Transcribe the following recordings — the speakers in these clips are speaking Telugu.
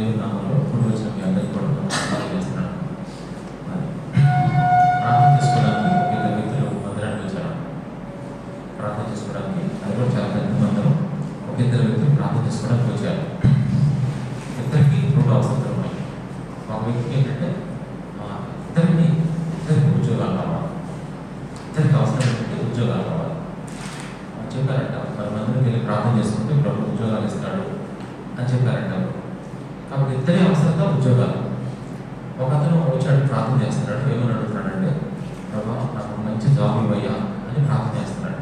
దేవుని నామంలో కూడి వచ్చిన మీ అందరికీ కూడా చేస్తున్నాను. ప్రార్థన చేసుకోవడానికి ఇద్దరు వ్యక్తులు మందిరానికి వచ్చారు. ప్రార్థన చేసుకోవడానికి అది కూడా చాలా పెద్ద మందిరం. ఒక ఇద్దరు వ్యక్తులు ప్రార్థన చేసుకోవడానికి వచ్చారు. ఇద్దరికి రెండు అవసరాలు ఉన్నాయి. ఒక వ్యక్తికి ఏంటంటే ఇద్దరికి ఉద్యోగాలు కావాలి. ఇద్దరికి అవసరం ఏంటంటే ఉద్యోగాలు కావాలి చెప్పారంట. మరి మందిరికి వెళ్ళి ప్రార్థన చేసుకుంటే ప్రభు ఉద్యోగాలు ఇస్తాడు అని చెప్పారంట. కాబట్టి ఇద్దరే అవసరంగా ఉద్యోగాలు. ఒక అతను వచ్చాడు, ప్రార్థన చేస్తున్నాడు. ఏమని అడుగుతున్నాడంటే, ప్రభా నాకు మంచి జాబ్ ఇవ్వయ్యా అని ప్రార్థన చేస్తున్నాడు.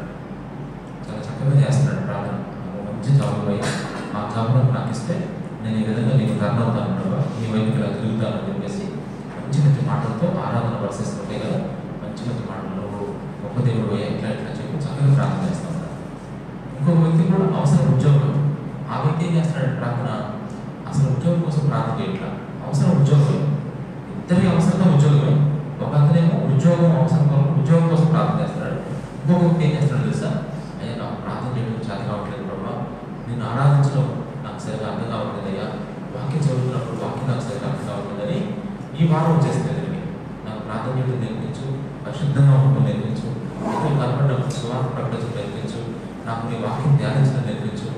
చాలా చక్కగా చేస్తున్నాడు ప్రార్థన. నాకు మంచి జాబ్ ఇవ్వయ్యా, ఆ జాబ్ నాకు ఇస్తే నేను ఈ విధంగా నీకు టర్న్ అవుతాను ప్రభా, నీ వైపుకి ఇలా తిరుగుతానని చెప్పేసి మంచి మంచి మాటలతో ఆరాధన వర్షిస్తుంటే కదా, మంచి మంచి మాటలు గొప్ప దేవుడు ఎట్లా ఎట్లా చెప్పి చక్కగా ప్రార్థన చేస్తూ ఉంటాడు. ఇంకొక వ్యక్తి కూడా అవసరం ఉద్యోగం. ఆ వ్యక్తి ఏం చేస్తున్నాడు ప్రార్థన, అసలు ఉద్యోగం కోసం ప్రార్థన చేయట్లా, అవసరం ఉద్యోగం. ఇద్దరి అవసరంగా ఉద్యోగమే. ఒక అతనేమో ఉద్యోగం అవసరం కోసం ఉద్యోగం కోసం ప్రార్థన చేస్తున్నాడు. ఇంకొక వ్యక్తి ఏం చేస్తున్నాడు తెలుసా, అయ్యా నాకు ప్రార్థన చేయడం చేత కావట్లేదు ప్రభావ, నేను ఆరాధించడం నాకు సరిగా అర్థం కావట్లేదు అయ్యా, వాక్యం చదువుతున్నప్పుడు వాక్యం నాకు సరిగా అర్థం కావట్లేదని ఈ వారం వచ్చేస్తుంది ఎదురుకి. నాకు ప్రార్థన చేయడం నేర్పించు, పరిశుద్ధంగా ఉండడం నేర్పించు, ఎదురు కనపడినప్పుడు సువార్త ప్రకటించడం నేర్పించు, నాకు నీ వాక్యం ధ్యానించడం నేర్పించు,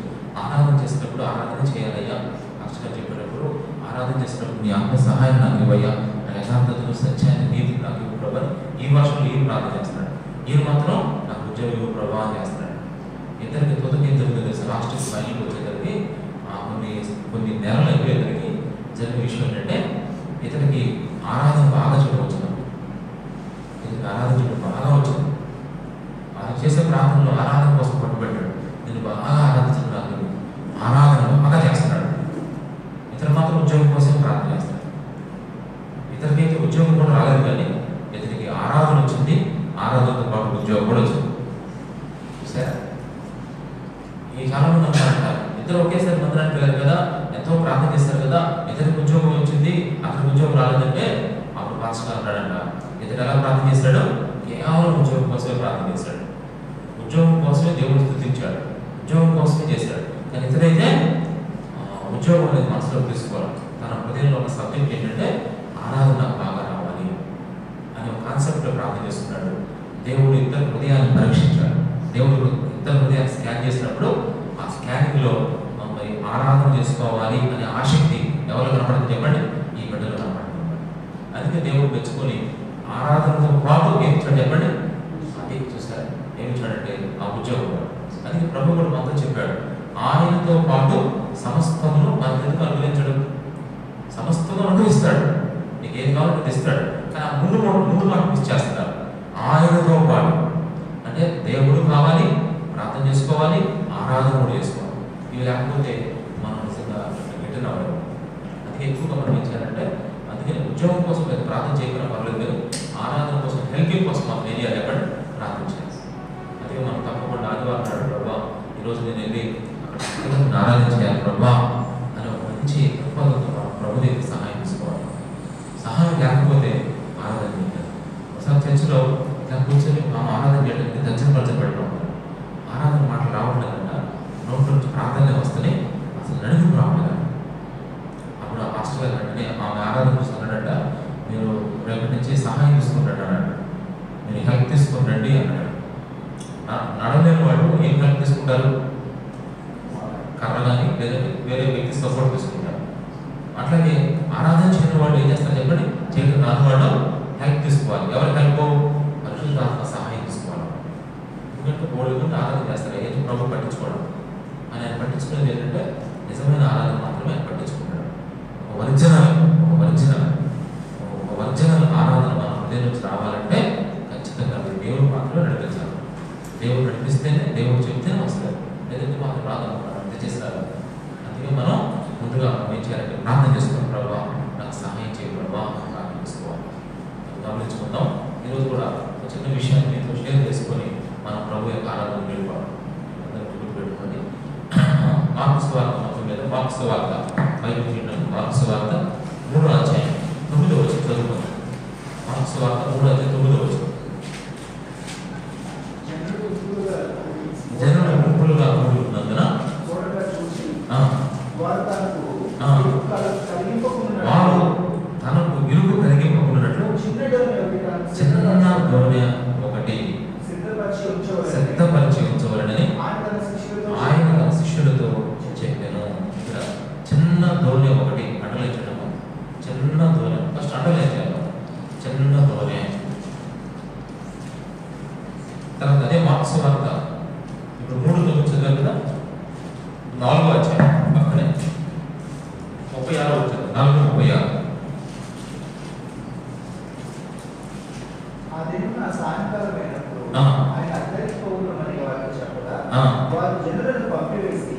ఆరాధన చేసినప్పుడు ఆరాధన చేయాలయ్యా, అక్షగా చెప్పేటప్పుడు ఆరాధన చేసినప్పుడు నీ ఆత్మ సహాయం నాకు ఇవ్వయ్యా, యథార్థతను సత్యాన్ని నీతిని నాకు ఇవ్వు ప్రభా. ఈ వర్షంలో ఈయన ప్రార్థన చేస్తున్నాడు. ఈయన మాత్రం నాకు ఉద్యోగం ఇవ్వు ప్రభా అని చేస్తున్నాడు. ఇద్దరికి తొదకి ఏం జరుగుతుంది తెలుసు, లాస్ట్ ఫైనల్కి వచ్చేసరికి కొన్ని నెలలు అయిపోయేసరికి జరిగిన విషయం ఏంటంటే, ఇతనికి ఆరాధన బాగా చూడవచ్చును. ఇతనికి ఆరాధన చూడడం బాగా వచ్చింది. ఆయన చేసే ప్రార్థనలో ఆరాధన కోసం పట్టుబెట్టాడు. నేను బాగా ఆరాధించడం నాకు ఆరాధన బాగా చేస్తున్నాడు. ఇతను మాత్రం ఉద్యోగం కోసం ప్రార్థన చేస్తాడు. ఇతనికైతే ఉద్యోగం కూడా రాలేదు, కానీ ఇతనికి ఆరాధన వచ్చింది. ఆరాధనతో పాటు ఉద్యోగం కూడా వచ్చింది. చూసారా, ఈ కాలంలో అంటారు ఇద్దరు ఒకేసారి మందిరానికి వెళ్ళారు కదా, ఎంతో ప్రార్థన చేస్తారు కదా, ఇతనికి ఉద్యోగం వచ్చింది అతనికి ఉద్యోగం రాలేదంటే అప్పుడు పాస్టర్ అన్నాడంట, ఇతను ఎలా ప్రార్థన చేశాడు, కేవలం ఉద్యోగం కోసమే ప్రార్థన చేశాడు, ఉద్యోగం కోసమే దేవుడు స్తుతించాడు, ఉద్యోగం కోసమే చేశాడు. కానీ ఇతనైతే ఉద్యోగం అనేది మనసులో తీసుకోవాలి. తన హృదయంలో ఒక సబ్జెక్ట్ ఏంటంటే ఆరాధన నాకు బాగా రావాలి అనే ఒక కాన్సెప్ట్లో ప్రార్థన చేస్తున్నాడు. దేవుడు ఇద్దరు హృదయాన్ని పరీక్షించాడు. దేవుడు ఇద్దరు హృదయాన్ని స్కాన్ చేసినప్పుడు ఆ స్కానింగ్లో మరి ఆరాధన చేసుకోవాలి అనే ఆసక్తి ఎవరు కనపడుతుంది చెప్పండి, ఈ బిడ్డలో కనపడుతుంది. అందుకే దేవుడు మెచ్చుకొని ఆరాధనతో పాటు ఏమి ఇచ్చాడు చెప్పండి, అది చూసారు ఏమి ఇచ్చాడంటే ఆ ఉద్యోగం. అందుకే ప్రభు కూడా మాతో చెప్పాడు, ఆయనతో పాటు సమస్తమును మనకు ఎందుకు అనుగ్రహించడం, సమస్తము అనుగ్రహిస్తాడు, నీకు ఏం కావాలంటే ఇస్తాడు. కానీ ఆ ముందు మాట మిస్ చేస్తున్నారు. ఆయనతో పాటు అంటే దేవుడు కావాలి, ప్రార్థన చేసుకోవాలి, ఆరాధన కూడా చేసుకోవాలి. ఇవి లేకపోతే మనం నిజంగా రిటర్న్ అవ్వలేము. అందుకే ఎక్కువగా మనం ఏం చేయాలంటే, అందుకే ఉద్యోగం కోసం పెద్ద ప్రార్థన చేయకుండా పర్లేదు, మీరు ఆరాధన కోసం హెల్పింగ్ కోసం మనం ఏం చేయాలి చెప్పండి, ప్రార్థన చేయాలి. అందుకే మనం తప్పకుండా ఆదివారం నాడు ప్రభా ఈరోజు నేను వెళ్ళి అక్కడ ఆరాధన చేయాలి ప్రభా అని ఒక మంచి దృక్పథంతో ప్రభు దగ్గర సహాయం తీసుకోవాలి. సహాయం లేకపోతే ఆరాధన చేయాలి. ఒకసారి చర్చిలో ఇలా కూర్చొని మా ఆరాధన చేయడానికి దర్శనపరచ పెట్టడం ఉంటారు. ఆరాధన మాటలు రావట్లేదంట, నోట్ల నుంచి ప్రార్థనలే వస్తున్నాయి, అసలు నడుము రావట్లేదు. అప్పుడు ఆ పాస్టర్ గారు వెంటనే ఆమె ఆరాధన చూస్తున్నాడంట, మీరు రేపటి నుంచి సహాయం తీసుకుంటాడు అన్నాడు, మీరు హెల్ప్ తీసుకుంటండి అన్నాడు. నడలేని వాడు ఏం హెల్ప్ తీసుకుంటారు, కర్ర కానీ లేదంటే వేరే వ్యక్తి సపోర్ట్ తీసుకుంటారు. అట్లాగే ఆరాధన చేయని వాళ్ళు ఏం చేస్తారు చెప్పండి, చేయడం రాని వాళ్ళు హెల్ప్ తీసుకోవాలి. ఎవరి హెల్ప్, పరిశుద్ధాత్మ సహాయం తీసుకోవాలి. ఎందుకంటే ఓడిగుంటే ఆరాధన చేస్తారు, ఏది ప్రభు పట్టించుకోవడం అని ఆయన పట్టించుకునేది ఏంటంటే నిజమైన ఆరాధన మాత్రమే ఆయన పట్టించుకుంటాడు. ఒక ఒరిజినల్ ఆరాధన మన హృదయం నుంచి రావాలంటే ఖచ్చితంగా దేవుడు మాత్రమే నడిపించాలి. దేవుడు నడిపిస్తేనే, దేవుడు చెప్తేనే వస్తారు, లేదంటే మాత్రం ప్రార్థన అంతే చేస్తారు. అందుకే మనం ముందుగా ఏం చేయాలంటే ప్రార్థన చేసుకోవాలి, ప్రభావ నాకు సహాయం చేయ ప్రభావ ప్రార్థన చేసుకోవాలి. గమనించుకుందాం. ఈరోజు కూడా ఒక చిన్న విషయాన్ని మీతో షేర్ చేసుకొని మన ప్రభు యొక్క ఆరాధన పెట్టుకోవాలి. అందరూ గుర్తుపెట్టుకోండి. మార్క్స్ వార్త మొత్తం మీద మార్క్స్ వార్త బైబిల్ వింటాం. మార్క్స్ వార్త 3వ అధ్యాయం 9వ వచనం చదువుకోండి. మార్క్స్ వార్త 3వ అధ్యాయం 9వ వచనం. జనులు గుంపులుగా కూడి ఉన్నందున వారు తనకు 4వ అధ్యాయం పక్కనే 36వ వచనం 4:36. ఆ దినం సాయంకాలం అయినప్పుడు ఆయన అద్దరికి పోవుమని వారికి చెప్పగా వారు జనులను పంపివేసి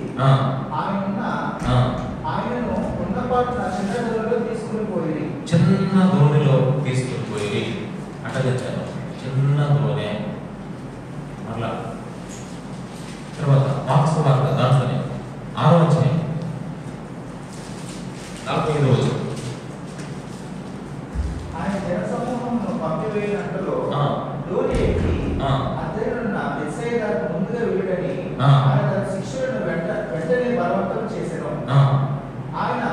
ఆయనను ఉన్నపాటు చిన్న దోణిలో తీసుకుని పోయి అట్లా తెచ్చాను. చిన్న దోణి. మరలా తర్వాత మార్క్స్ వార్త దాంట్లోనే 6వ అధ్యాయం 45వ వచనం. ఆయన జనసమూహమును పంపివేయనట్టులో దోణి ఎక్కి అద్దరినున్న బెత్సయిదాకు ముందుగా వెళ్ళుడని ఆయన తన శిష్యులను వెంటనే బలవంతం చేసెను. ఆయన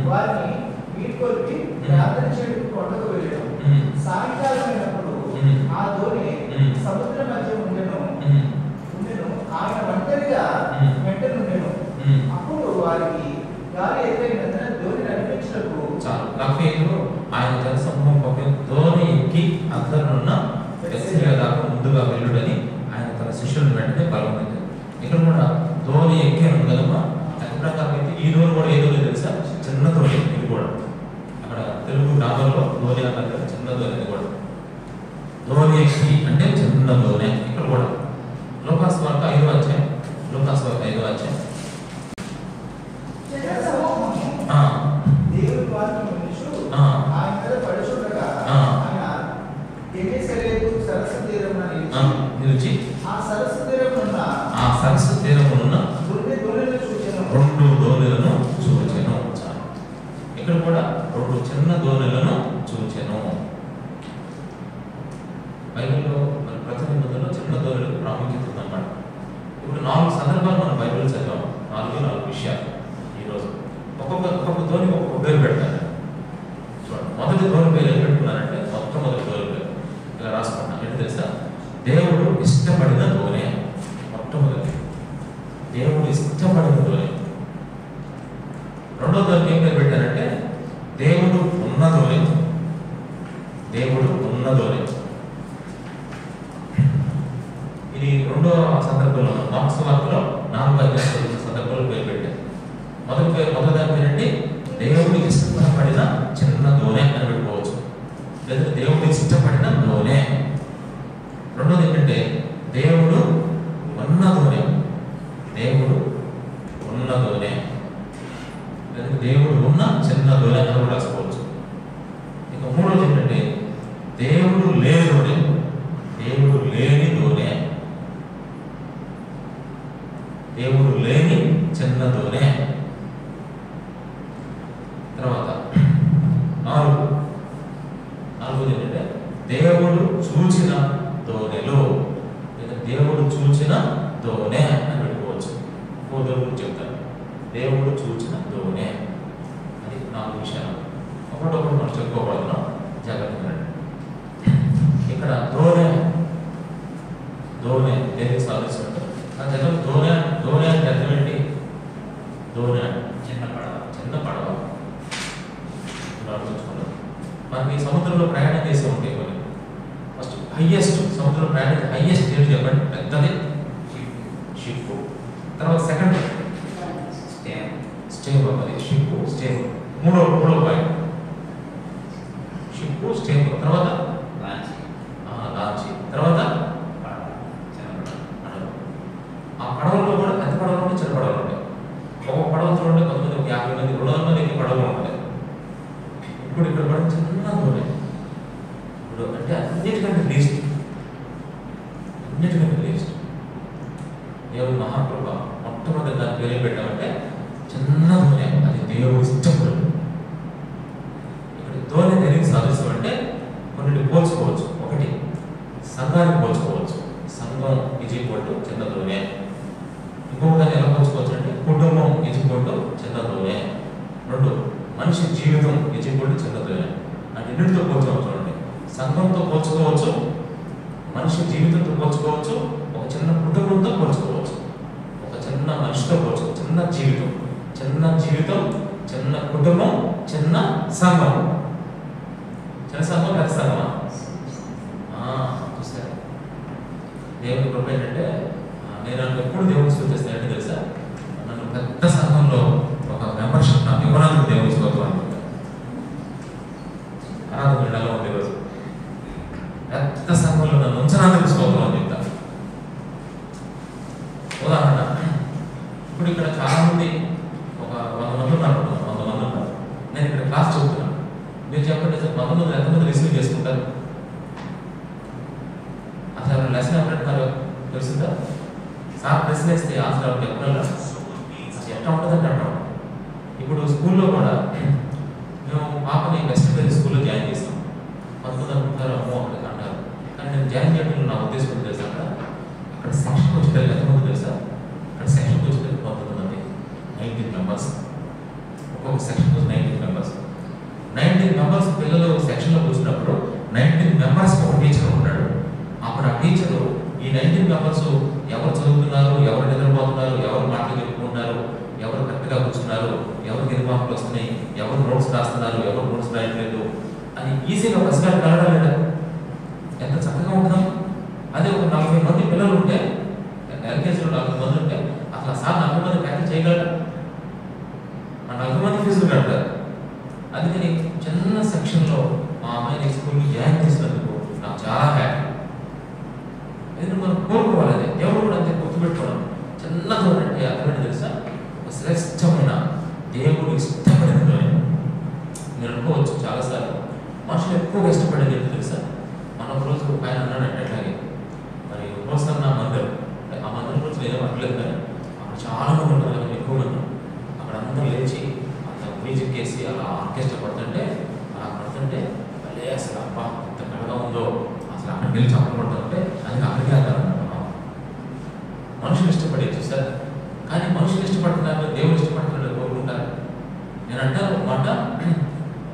వారిని వీడ్కొల్పి ప్రార్థన చేయడానికి కొండకు వెళ్ళాడు. సాయంకాలం అయినప్పుడు ఆ దోణి సముద్ర మధ్య ఉండెను. ఆయన ఒంటరిగా వెంటనుండెను. అప్పుడు వారికి గాలి ఎదురైనందున దోణి నడిపించినప్పుడు ఆయన జనసమూహం పంపిన దోణి ఎక్కి అద్దరునున్న బెత్సయిదా దాకా ముందుగా వెళ్ళుడని ఆయన తన శిష్యులను వెంటనే బలవంతం. ఇక్కడ కూడా దోణి ఎక్కి ఉంది కదమ్మా. అతి ప్రకారం అయితే ఈ దోణి కూడా ఏదో తెలుసా, చిన్న దోణి. ఇది కూడా అక్కడ తెలుగు గ్రామంలో దోణి అన్నారు కదా, చిన్న దోణి. ఇది కూడా దోణి ఎక్కి అంటే చిన్న దోణి. ఇక్కడ కూడా లూకాసు వార్త 5వ అధ్యాయం. లూకాసు వార్త 5వ అధ్యాయం. దేవుని వాక్యం వినుచు ఆయన మీద పడుచుండగా ఆయన గెన్నేసరేతు సరస్సు తీరమున నిలిచి ఆ సరస్సు తీరమున రెండు దోణులను చూచెను. ఇక్కడ కూడా రెండు చిన్న దోణులను చూచెను. బైబిల్లో మన ప్రతి నిబంధనలో చిన్న దోణులకు ప్రాముఖ్యత ఉందన్నమాట. ఇప్పుడు 4 సందర్భాలు మనం బైబిల్ చదివాం. 4 విషయాలు. ఈరోజు ఒక్కొక్క దోణికి ఒక్కొక్క పేరు పెడతాను. చూడండి, మొదటి దోణి పేరు ఏం పెట్టుకున్నారంటే మొట్టమొదటి దోణి పేరు ఇలా రాసుకుంటాను. ఏంటి తెలుసా? దేవుడు ఇష్టపడిన దోణి. మొట్టమొదటి దేవుడు ఇష్టపడిన దోణి. రెండో దోణికి ఏం పేరు పెట్టారంటే దేవుడు ఉన్న దోణి. దేవుడు ఉన్న దోణి. ఇది రెండో సందర్భంలో మార్క్స్ వార్తలో 4వ అధ్యాయం సందర్భంలో పేరు పెట్టారు. మొదటి దాని పేరంటే దేవుడు ఇష్టపడిన చిన్న దోణి అని పెట్టుకోవచ్చు, లేదా దేవుడు ఇష్టపడిన దోణి. రెండోది ఏంటంటే దేవుడు ఉన్న దోణి. దేవుడు ఉన్న దోణి, లేదా దేవుడు ఉన్న చిన్న దోణి అని కూడా రాసుకోవచ్చు. ఇక మూడోది ఏంటంటే దేవుడు లేని దోణి. దేవుడు లేని దోణి. దేవుడు లేని చిన్న దోణి. తర్వాత నాలుగోది ఏంటంటే దేవుడు చూచిన దోణిలో, లేదా దేవుడు చూచిన దోణి అని పెట్టుకోవచ్చు. గురించి చెప్తాను. దేవుడు చూచిన దోణి. అది 4 విషయాలు. ఒకటొకటి మనం చెప్పుకోబడుతున్నాం, జాగ్రత్తగా. ఇక్కడ దోణి దేనికి సాధిస్తుంటే దోణి అంటే అర్థం ఏంటి? దోణి అంటే చిన్న పడవ. మనకి సముద్రంలో ప్రయాణం చేసే ఉంటాయి కొన్ని. ఫస్ట్ హైయెస్ట్ సముద్రంలో ప్రయాణం హైయెస్ట్ ఏంటి చెప్పండి? పెద్దది షిప్. తర్వాత సెకండ్ స్టేబుల్. అది షిప్ స్టేబుల్. మూడో పాయింట్ షిప్ స్టేబుల్. తర్వాత లాంచ్. తర్వాత ఆ పడవల్లో కూడా పెద్ద పడవలు ఉంటాయి, చిన్న పడవలు ఉంటాయి. ఒక పడవ చూడండి, కొంతమంది 50 మంది 200 మంది పడవలు ఉంటాయి. ఇప్పుడు ఇక్కడ కూడా చిన్న దోణి. ఇప్పుడు అంటే అన్నిటికంటే లీస్ట్. దేవుడు మహాకృప. మొట్టమొదటి దాని పేరు పెట్టామంటే చిన్న దోణి. అది దేవుడు ఇష్టపడు. ఇక్కడ దోణి దేనికి సాధిస్తామంటే కొన్నిటి పోల్చుకోవచ్చు. ఒకటి సంఘానికి పోల్చుకోవచ్చు. సంఘం ఈక్వల్ చిన్న దోణి. ఇంకొక దాన్ని ఎలా పోల్చుకోవచ్చు అంటే కుటుంబం ఈక్వల్ చిన్న దోణి. 2 మనిషి జీవితం ఈక్వల్ చిన్న దోణి. అంటే రెండింటితో పోల్చుకోవచ్చు. చూడండి, సంఘంతో పోల్చుకోవచ్చు, మనిషి జీవితంతో పోల్చుకోవచ్చు, ఒక చిన్న కుటుంబంతో పోల్చుకోవచ్చు, ఒక చిన్న మనిషితో పోల్చుకోవచ్చు. చిన్న జీవితం, చిన్న కుటుంబం, చిన్న సంఘం. చిన్న సంఘం పెద్ద సంఘమా? చూసారు, దేవుని కృప ఏంటంటే నేను ఎప్పుడు దేవుని స్తుతిస్తాను. ఏంటి తెలుసా? నన్ను పెద్ద సంఘంలో ఒక మెంబర్షిప్ నాకు ఇవ్వడానికి దేవుని స్తోత్రం అని ఆరాధన నెలలో ఉంది రోజు. పెద్ద సంఘంలో నన్ను ఉంచడానికి స్తోత్రం అని చెప్తా. ఉదాహరణ, ఇప్పుడు ఇక్కడ చాలా మంది ఒక 100 మంది ఉన్నారు, 100 మంది ఉన్నారు. నేను ఇక్కడ క్లాస్ చెబుతున్నాను. మీరు చెప్పండి సార్, 100 మంది ఎంతమంది రిసీవ్ చేసుకుంటారు? అసలు లెసన్ ఎవరంటారు తెలుస్తుందా? సార్ ప్రశ్న వేస్తే ఆన్సర్ ఎవరు చెప్పగలరా? అసలు ఎట్లా ఉంటుందంటే అంటాం. ఇప్పుడు స్కూల్లో కూడా మేము పాపని వెస్ట్ వేరీ స్కూల్లో జాయిన్ చేస్తాం. 19 అనుకుంటారు, అమ్మో అక్కడ అంటారు. కానీ నేను జాయిన్ చేయడంలో నా ఉద్దేశం తెలుసా, అక్కడ సెక్షన్కి వచ్చేది ఎంతమంది తెలుసా? అక్కడ సెక్షన్కి వచ్చేది 19 మంది, 19 మెంబర్స్. ఒక్కొక్క సెక్షన్కి వచ్చి 19 మెంబర్స్. 19 మెంబర్స్ పిల్లలు సెక్షన్లో వచ్చినప్పుడు 19 మెంబర్స్కి ఒక టీచర్ ఉంటాడు. అప్పుడు ఆ టీచరు ఈ 19 మెంబర్స్ ఎవరు చదువుతున్నారు, ఎవరు నిద్రపోతున్నారు, ఎవరు మాటలు చెప్పుకుంటున్నారు, ఎవరు కరెక్ట్గా కూర్చున్నారు, ఎవరు నిర్మాణాలు వస్తున్నాయి, ఎవరు నోట్స్ రాస్తున్నారు, ఎవరు నోట్స్ రాయట్లేదు అని ఈజీగా పసిగాడు కలగడం లేదా? ఎంత చక్కగా ఉంటున్నాం. అదే ఒక 40 మంది పిల్లలు ఉంటే, ఎల్కేజీలో 40 మంది ఉంటే అసలు సార్ 40 మంది ట్యాకిల్ చేయగలరు? ఆ 40 మంది ఫీజులు కడతారు. అందుకని చిన్న సెక్షన్లో మా అమ్మాయిని స్కూల్కి జాయిన్ చేసినందుకు నాకు చాలా హ్యాపీ. ఎందుకంటే మనం కోరుకోవాలి. అదే దేవుడు కూడా అంతే గుర్తుపెట్టుకోవడం. చిన్నదో అంటే అర్థమైనా తెలుసా? ఒక శ్రేష్టమైన దేవుడు ఇష్టపడినది. మీరు అనుకోవచ్చు చాలాసార్లు మనుషులు ఎక్కువగా ఇష్టపడేది ఏంటో తెలుసా? మన ఒక రోజు ఒక ఆయన అన్నాడంటే అట్లాగే, మరి హోసన్న మందిరం, ఆ మందిరం రోజు ఏదో అట్లేదు, కానీ అక్కడ చాలా మంది ఉంటారు, ఎక్కువ మంది. అక్కడ అందరూ లేచి అంత మ్యూజిక్ వేసి అలా ఆర్కెస్ట్రా పడుతుంటే, అలా పడుతుంటే మళ్ళీ అసలు అబ్బా ఎంత కళగా ఉందో, అసలు అక్కడికి వెళ్ళి చప్పలు పడుతుంటే అది అక్కడికి వెళ్తారన్నమాట. మనుషులు ఇష్టపడే చూసారు, కానీ మనుషులు ఇష్టపడుతున్నారు, దేవుడు ఇష్టపడుతున్నాడు కోరుకుంటారు. నేను అంటాను ఒక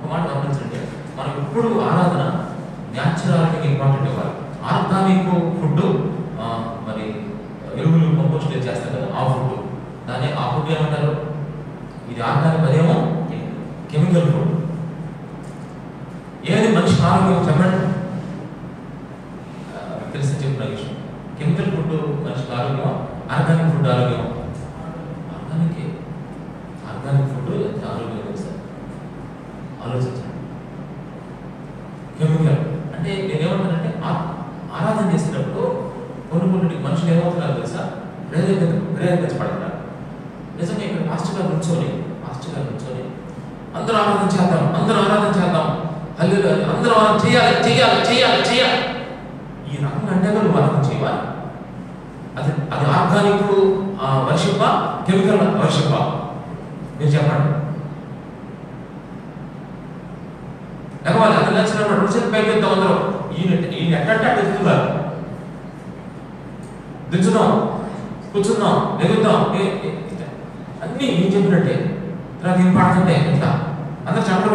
మాట గమనించండి. మనం ఇప్పుడు ఆరాధన న్యాచురాలిటీకి ఇంపార్టెంట్ ఇవ్వాలి. ఆర్గానిక్ ఫుడ్, మరి ఎరువులు కంపోస్ట్ చేస్తారు కదా, ఆ ఫుడ్, దాన్ని ఆ ఫుడ్ ఏమంటారు? ఇది ఆర్గానిక్, అదేమో కెమికల్ ఫుడ్. ఏది మనిషి ఆరోగ్యం చెప్పండి? తెలిసి చెప్పిన విషయం, కెమికల్ ఫుడ్ మనిషికి ఆరోగ్యం, ఆర్గానిక్ ఫుడ్ ఆరోగ్యం. ఆర్గానిక్ ఫుడ్ ఎంత ఆరోగ్యం సార్ ఆలోచించండి. కెమికల్ అంటే నేనేమంటానంటే, ఆరాధన చేసేటప్పుడు కొన్ని మనుషులు ఏమవుతున్నారు తెలుసా? ప్రేరేపించబడతారు. నిజంగా ఇక్కడ మాస్టర్ గారు నుంచోని అందరూ ఆరాధన చేద్దాం, హల్లెలూయా, అందరూ చేయాలి. ఈ రకంగా అంటే నువ్వు ఆరాధన చేయాలి. అది ఆర్గానిక్ వర్షిప్పా, కెమికల్ వర్షిప్పా? మీరు చెప్పండి. ఎగవాలి అది నచ్చిన రోజు పైకి వెళ్తాం అందరూ. ఈయన ఎట్టంటే అటు ఎత్తుతున్నారు. దించుదాం, కూర్చుందాం, ఎగుద్దాం, అన్నీ ఏం చెప్పినట్టే. తర్వాత ఏం పాడుతుంటే ఇంత అందరు చప్పలు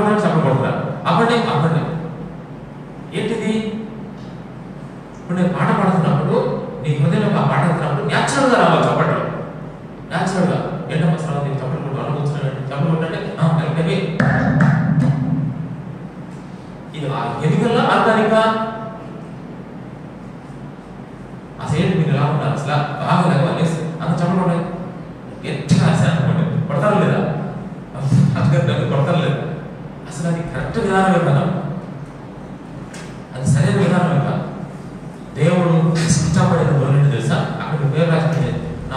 కొడుతున్నారు. అప్పటి ఏంటిది? ఇప్పుడు నేను పాట పాడుతున్నప్పుడు, నీ హృదయంలో ఆ పాట అవుతున్నప్పుడు న్యాచురల్గా రావాలి చప్పట్లు. న్యాచురల్గా ఏంటమ్మా తర్వాత చప్పట్లు కొట్టు, అలా కూర్చున్నాడు చప్పలు కొట్టంటే ఇది కెమికల్లా ఆర్గానికా? అసలు ఏంటి మీరు ఎలా ఉన్నారు? అసలు బాగా లేవాలి అంత చప్పలు కొట్టాలి, గట్టిగా రాశాను అనుకోండి, కొడతారు లేదా? కొడతారు లేదా? అసలు అది కరెక్ట్ విధానమే కదా, అది సరైన విధానమే కదా. దేవుడు ఇష్టపడిన గొర్రెని తెలుసా? అక్కడ పేరు రాసింది, నా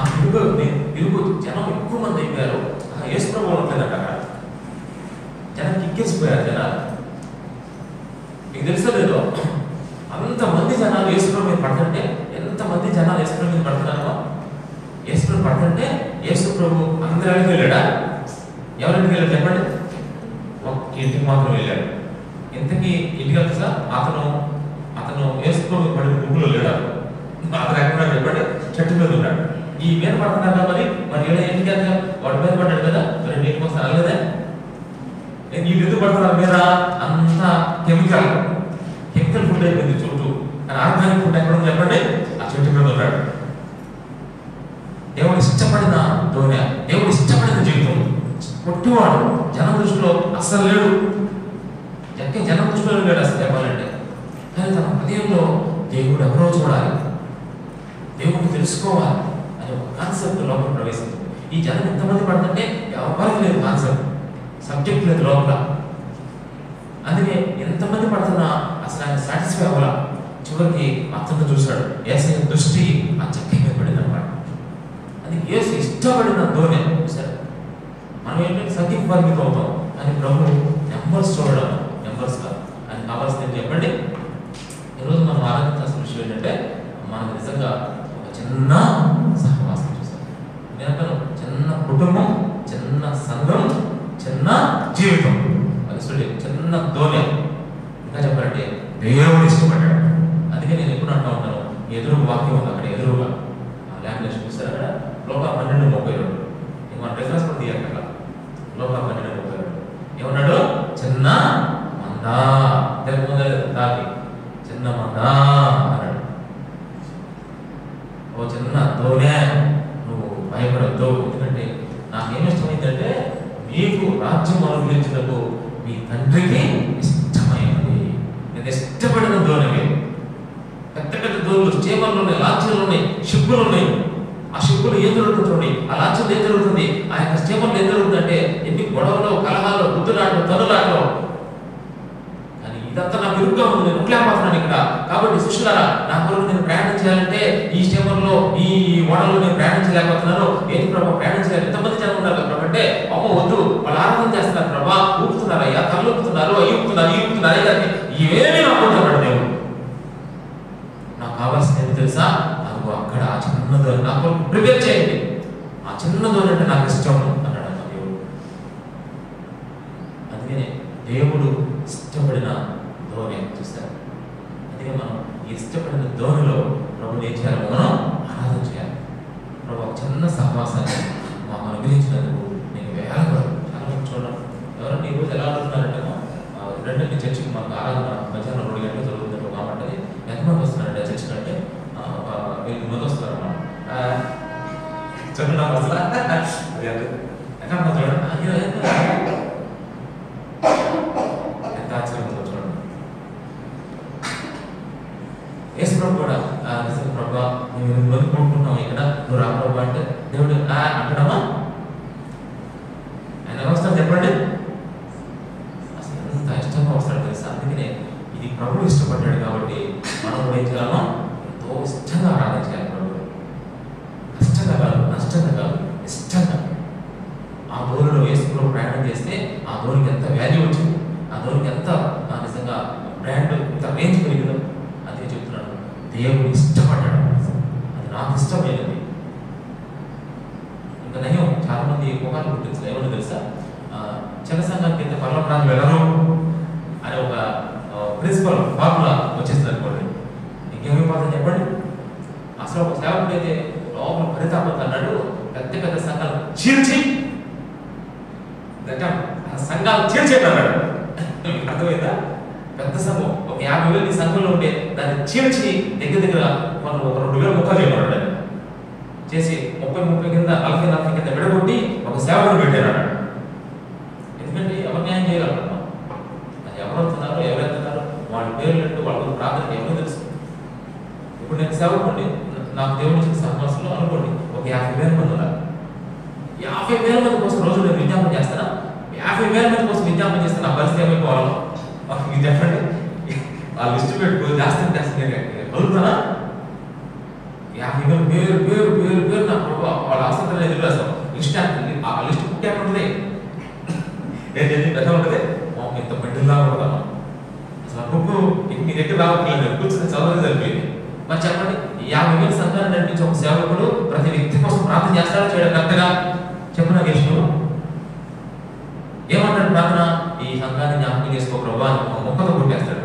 ఇరుగు జనం ఎక్కువ మంది అయిపోయారు, యేసుప్రభువు ఉండలేదంట. అక్కడ జనం కిక్కేసిపోయారు. జనాలు మీకు తెలుసా లేదో, అంతమంది జనాలు యేసుప్రభు మీద పడుతుంటే, ఎంతమంది జనాలు యేసుప్రభు మీద పడుతున్నారో, యేసుప్రభు పడుతుంటే యేసుప్రభు అందరికి వెళ్ళాడా? ఎవరింటికి వెళ్ళాడు చెప్పండి? ఒక ఇంటికి మాత్రం వెళ్ళాడు. ఇంతకీ ఇంటికి వెళ్తా అతను యేసుప్రభు పడిన గుంపులో లేడాడు. అతను ఎక్కడ చెప్పండి? చెట్టు మీద ఉన్నాడు. ఈ మీద పడుతున్నా మరి ఏడా ఇంటికి వెళ్తా వాడి మీద పడ్డాడు కదా, మరి నీకు వస్తే అనలేదా? ఈ ఎందుకు పడుతున్నారు మీద? అంతా కెమికల్ ఫుడ్ అయిపోయింది చుట్టూ. కానీ ఆర్గానిక్ ఫుడ్ ఎక్కడ ఉంది చెప్పండి? ఆ చెట్టు మీద ఉన్నాడు. దేవుడు ఇష్టపడిన ధోని, దేవుడు ఇష్టపడిన జీవితం. పొట్టివాడు జనం దృష్టిలో అస్సలు లేడు, జనం దృష్టిలో లేడు అసలు చెప్పాలంటే. కానీ తన హృదయంలో దేవుడు ఎవరో చూడాలి, దేవుడిని తెలుసుకోవాలి అనే ఒక కాన్సెప్ట్ లోపల ప్రవేశించింది. ఈ జనం ఎంతమంది పడుతుంటే ఎవరికి లేదు ఆన్సర్, సబ్జెక్ట్ లేదు లోపల. అందుకే ఎంతమంది పడుతున్నా అసలు ఆయన సాటిస్ఫై అవ్వాల. చివరికి అతను చూశాడు, యేసయ్య దృష్టి ఆ చెక్క మీద పడింది అనమాట. అది యేసు ఇష్టపడిన ధోని. సరే, మనం ఏంటంటే సంఖ్యకు పరిమితం అవుతాం, కానీ ప్రభు నెంబర్స్ చూడడం, నెంబర్స్ కాదు. అని కావాల్సింది చెప్పండి. ఈరోజు మనం ఆలోచించాల్సిన విషయం ఏంటంటే, మనకు నిజంగా ఒక చిన్న సహవాసం చూసాం. నేను చిన్న కుటుంబం, చిన్న సంఘం, చిన్న జీవితం, అది చిన్న ధోని. ఇంకా చెప్పాలంటే దేవుడు ఇష్టపడ్డాడు. అందుకే నేను ఎప్పుడు అంటూ ఉంటాను, ఎదురు వాక్యం ఉంది అక్కడ ఎదురుగా లామినేషన్ చూస్తారు అక్కడ, లోక 12:32. మన రిఫరెన్స్ కూడా తీయాలి అక్కడ, లోక 12:32 ఏమన్నాడు? చిన్న మందా, తెలుగు దాకి చిన్న మందా అన్నాడు. ఓ చిన్న ధోనే, నువ్వు భయపడద్దు, ఎందుకంటే నాకేమి ఇష్టమైందంటే నీకు రాజ్యం అనుగ్రహించినకు మీ తండ్రికి ఇష్టమైనది. నేను ఇష్టపడిన ధోనివి. పెద్ద పెద్ద ధోనులు, చేపలు ఉన్నాయి, లాంఛీలు ఉన్నాయి, షిప్పులు ఉన్నాయి. ఆ షిప్పులు ఏం జరుగుతుంది చూడండి, ఆ లాంఛీలు ఏం జరుగుతుంది, ఆ యొక్క చేపలు ఏం జరుగుతుందంటే ఎన్ని గొడవలు, కలహాలు, గుద్దులాటలు, తనులాటలు. కానీ ఇదంతా నాకు ఇరుగ్గా ఉంది, నేను ఉండలేకపోతున్నాను ఇక్కడ. కాబట్టి శిష్యులారా, నా కొరకు నేను ప్రయాణం చేయాలంటే ఈ స్టేమర్లో, ఈ ఓడలో నేను ప్రయాణం చేయలేకపోతున్నాను. ఏంటి ప్రభావ ప్రయాణం చేయాలి, ఎంతమంది జనం ఉన్నారు ప్రభు అంటే, అమ్మ వద్దు, వాళ్ళు ఆరాధన చేస్తున్నారు ప్రభా, ఊపుతున్నారు అయ్యా, కళ్ళు ఊపుతున్నారు, ఊపుతున్నారు, ఊపుతున్నారు అయ్యా, ఏమీ నాకు ఉంటాడు దేవుడు. నాకు కావాల్సింది ఏంటి తెలుసా? నాకు అక్కడ ఆ చిన్న ధోని నాకు ప్రిపేర్ చేయండి, ఆ చిన్న ధోని అంటే నాకు ఇష్టం అన్నాడు అన్న దేవుడు. అందుకనే దేవుడు ఇష్టపడిన ధోని చూస్తారు. అందుకే మనం ఇష్టపడిన ధోనిలో ప్రభుని ఏం చేయాలి, మనం ఆరాధన చేయాలి. ప్రభు ఒక చిన్న సహవాసాన్ని మాకు అనుగ్రహించినందుకు నేను వేలపడదు. చాలా మంది చూడడం ఎవరైనా ఈ రోజు ఎలా అడుగుతున్నారంటే, రెండంటి చర్చికి మాకు ఆరాధన మధ్యాహ్నం 2 గంటలు జరుగుతుంది కాబట్టి ఎంతమంది వస్తున్నారంటే చర్చి కంటే 1000 మంది వస్తున్నారు అన్నమాట. చూడండి అసలు ఎక్కడ చూడండి ఎంత ఆశ్చర్యం ఉందో చూడండి. యేసు ప్రభు కూడా ప్రభా మేము 8 మంది కొనుక్కుంటున్నాం ఇక్కడ, నువ్వు రా ప్రభు అంటే దేవుడు అంటాడమ్మా, ఆయన ఎలా వస్తారు చెప్పండి? అసలు ఎంత ఇష్టంగా వస్తాడు తెలుసా? అందుకనే ఇది ప్రభు ఇష్టపడ్డాడు కాబట్టి మనం కూడా ఏం చేయాలో ఎంతో ఇష్టంగా ఆరాధన చేయాలి. ప్రభు కష్టంగా కాదు, నష్టంగా కాదు, ఇష్టంగా. ఆ ధోనిలో యేసులో ప్రయాణం చేస్తే ఆ ధోనికి ఎంత వాల్యూ వచ్చింది, ఆ ధోనికి ఎంత నిజంగా బ్రాండ్, ఎంత రేంజ్ పెరిగిందో. అదే చెప్తున్నాడు, దేవుడు ఇష్టపడ్డాడు, అది నాకు ఇష్టమైనది. ఇంకా నయం చాలా మంది ముఖాలు గుర్తించలేదు. ఏమన్నా తెలుసా? చిన్న సంఘానికి అయితే పర్లప్రాంతం వెళ్ళరు అనే ఒక ప్రిన్సిపల్ ఫార్ములా వచ్చేస్తుంది అనుకోండి. ఇంకేమైపోతుంది చెప్పండి? అసలు ఒక సేవకుడు అయితే లోపల పరితాపంతో అన్నాడు, పెద్ద పెద్ద సంఘాలు చీల్చి సంఘాలు చీల్చేట అన్నాడు. అర్థమైందా? పెద్ద సంఘం ఒక 50,000 ఈ సంఘంలో ఉంటే దాన్ని చీల్చి దగ్గర మనం ఒక 2,000 ముక్కలు చేయమన్నాడు. చేసి 30 కింద 40 కింద విడగొట్టి ఒక సేవకుడు పెట్టారు అన్నాడు. ఎందుకంటే ఎవరు న్యాయం చేయగలరు? అది ఎవరు అవుతున్నారో, ఎవరు వెళ్తున్నారో వాళ్ళ పేర్లు అంటూ వాళ్ళ ప్రార్థనకి ఎవరో తెలుసు. ఇప్పుడు నేను సేవకుడి, నాకు దేవుడు ఇచ్చిన సహవాసంలో అనుకోండి ఒక 50,000 మంది ఉన్నారు. 50,000 మంది కోసం రోజు నేను విజ్ఞాపన చేస్తానా? 50,000 మంది కోసం విజ్ఞాపన చేస్తే నా పరిస్థితి ఏమైపోవాలి? మీకు చెప్పండి. ఆ లిస్టు పెట్టుకో చేస్తాను కలుగుతానా? 50,000 పేరు పేరు పేరు పేరు నా ప్రభు వాళ్ళ ఆసక్తులు ఎదురు రాస్తాం. లిస్ట్ ఆ లిస్ట్ పుట్టే ఉంటుంది, ఏంటంటే పెద్ద ఉంటుంది, ఇంత బండిల్లా ఉంటాను. అసలు బుక్ మీ దగ్గర రావట్లేదు, కూర్చొని చదవలేదు సరిపోయింది. మరి చెప్పండి, 50,000 సంఘాన్ని నడిపించే ఒక సేవకుడు ప్రతి వ్యక్తి కోసం ప్రార్థన చేస్తాడో చేయడం కరెక్ట్గా? చెప్పు నాకు విష్ణు. ఏమంటాడు ప్రార్థన? ఈ సంఘాన్ని జ్ఞాపకం చేసుకో ప్రభు అని ఒక మొక్కతో కొట్టేస్తాడు.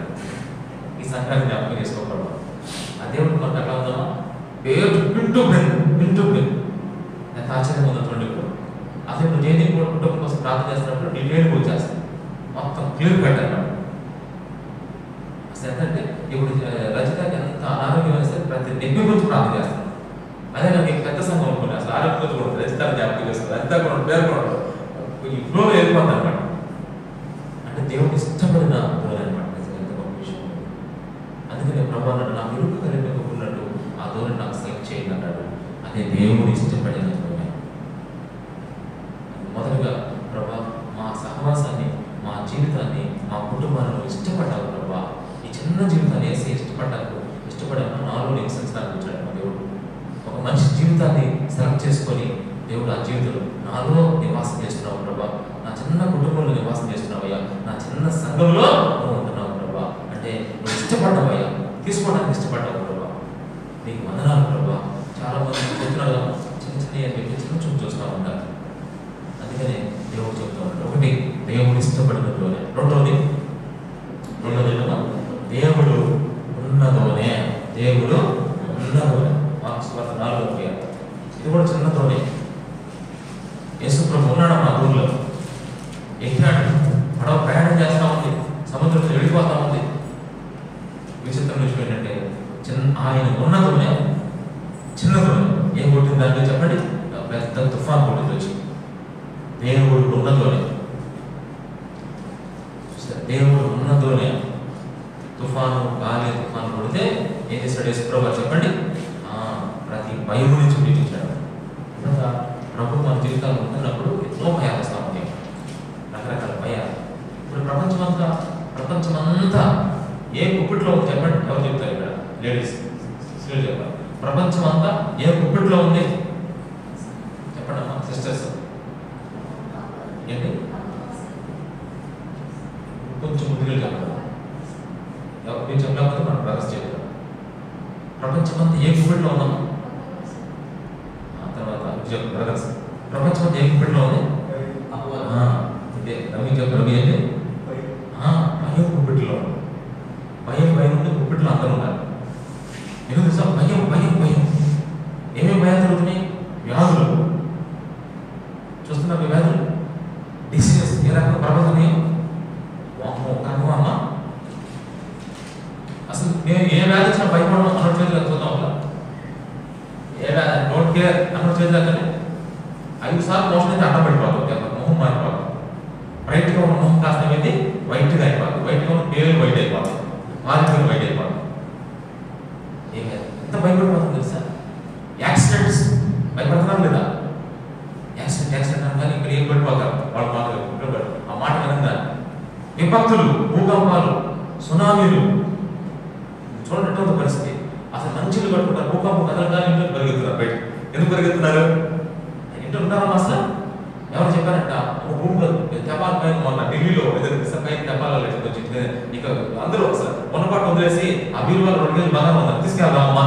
ఈ సంఘాన్ని జ్ఞాపకం చేసుకో ప్రభు. ఆ దేవుడు మనకు ఎట్లా ఉందామా? పేరు పింటూ ఎంత ఆశ్చర్యంగా ఉందో చూడండి. ఇప్పుడు అసలు నువ్వు జయంతి కుటుంబం కోసం ప్రార్థన చేస్తున్నప్పుడు డీటెయిల్ వచ్చేస్తాను, మొత్తం క్లియర్ పెట్టాను. అసలు ఎంతంటే ఇప్పుడు రచితకి ఎంత అనారోగ్యం వేస్తే ప్రతి నెప్పి గురించి ప్రార్థన చేస్తాను. అదే నాకు పెద్ద సంఘం అనుకోండి, అసలు ఆరోగ్యం గురించి కూడా రచిత జ్ఞాపకం చేస్తుంది, అంతా కూడా పేరు కూడా ఈ ఫ్లోలో వెళ్ళిపోతుంది అనమాట. అంటే దేవుడు ఇష్టపడిన ధోని అనమాట. ఎంత గొప్ప విషయం. అందుకనే ప్రభు అన్నాడు, నా ఇరుకు కలిపినట్టు ఆ ధోని నాకు సెలెక్ట్ చేయండి అన్నాడు. అదే దేవుడు ఇష్టపడిన ధోని. చేసుకొని దేవుడు ఆ జీవితంలో నాలో నివాసం చేస్తున్నావు ప్రభా, నా చిన్న కుటుంబంలో నివాసం చేస్తున్నావయ్యా, నా చిన్న సంఘంలో నువ్వు ఉంటున్నావు ప్రభా, అంటే నువ్వు ఇష్టపడ్డావయ్యా, తీసుకోవడానికి ఇష్టపడ్డావు ప్రభా, నీకు వందనాలు ప్రభా. చాలా మంది చెప్తున్నారు చిన్న చిన్న అని చెప్పి చిన్న చూపు చూస్తూ ఉంటారు. అందుకనే దేవుడు చెప్తూ ఉంటాడు, ఒకటి దేవుడు ఇష్టపడినట్లోనే, రెండోది దేవుడు ఉన్నదోనే, దేవుడు ఉన్నదోనే. మార్క్స్ 4 ఇది కూడా చిన్నతోనే. యేసు ప్రభు ఉన్నాడు మా ఊర్లో, ఎక్కినాడు, పడవ ప్రయాణం చేస్తూ ఉంది, సముద్రంలో వెళ్ళిపోతూ ఉంది. విచిత్రం విషయం ఏంటంటే ఆయన ఉన్నతోనే చిన్నతోనే ఏం కొట్టింది దాంట్లో చెప్పండి, పెద్ద తుఫాన్ కొట్టింది వచ్చి. దేవుడు ఉన్నతోనే, దేవుడు ఉన్నతోనే తుఫాను, గాలి తుఫాను కొడితే ఏం చేశాడు యేసు ప్రభు చెప్పండి, ప్రతి భయం నుంచి విడిపించాడు. ప్రభు మన జీవితాలు ఉంటున్నప్పుడు ఎన్నో భయాలు వస్తూ ఉంటాయి, రకరకాల భయాలు. ఇప్పుడు ప్రపంచమంతా ఏ కుప్పిట్లో ఉంది చెప్పండి, ఎవరు చెప్తారు ఇక్కడ? లేడీస్ చెప్పాలి. ప్రపంచం అంతా ఏ కుప్పిట్లో ఉంది చెప్పండి అమ్మా సిస్టర్స్. ఏంటి కొంచెం ముందుగా చెప్పాలి, మీరు చెప్పలేకపోతే మనం బ్రదర్స్ చెప్తాం. ప్రపంచమంతా ఏ కుప్పిట్లో ఉన్నాము? తర్వాత బ్రదర్స్, ప్రపంచమంతా ఏ కుప్పిట్లో ఉంది? ఇదే రవి చెప్పారు, రవి అంటే భయం కుప్పిట్లో. భయం ఉంటే కుప్పిట్లో అందరూ ఉన్నారు. ఎందుకు తెలుసా? భయం. ఏమేమి భయాలు జరుగుతున్నాయి? వ్యాధులు చూస్తున్నా, వ్యాధులు, డిసీజెస్ ఏ రకంగా ప్రబలుతున్నాయి. అమ్మ అసలు నేను ఏ వ్యాధి వచ్చినా భయపడడం అన్నట్టు చేతులు చూద్దాం వల్ల, ఏ వ్యాధి డోంట్ కేర్ అన్నట్టు చేతులకనే 5 సార్లు మోషన్ అయితే అడ్డం పెట్టిపోతుంది, మొహం మారిపోతుంది. బ్రైట్గా ఉన్న మొహం కాస్త ఏమైంది వైట్గా అయిపోతుంది, వైట్గా ఉన్న పేరు వైట్ అయిపోతుంది, పేరు వైట్ అయిపోతుంది. ఎంత భయపడిపోతుంది తెలుసా? యాక్సిడెంట్స్ భయపడుతున్నాం లేదా? యాక్సిడెంట్ అనగానే ఇక్కడ ఏం పడిపోతారు వాళ్ళు మాత్రం, ఆ మాట వినంగా విపత్తులు, భూకంపాలు, సునామీలు, చూడటం పరిస్థితి. అసలు మంచిలు కట్టుకుంటారు, భూకంపం కదలగానే ఇంట్లో పరిగెత్తున్నారు బయట. ఎందుకు పరిగెత్తున్నారు? ఇంట్లో ఉంటారా అసలు? ఎవరు చెప్పారంట, భూమి తెపాల పైన మొన్న ఢిల్లీలో పైన తెపాల వచ్చింది, ఇక అందరూ అసలు ఉన్నపాటు వదిలేసి ఆ వీరువాళ్ళు 2 కేజీలు బంగారం ఉన్నారు, తీసుకెళ్దామమ్మా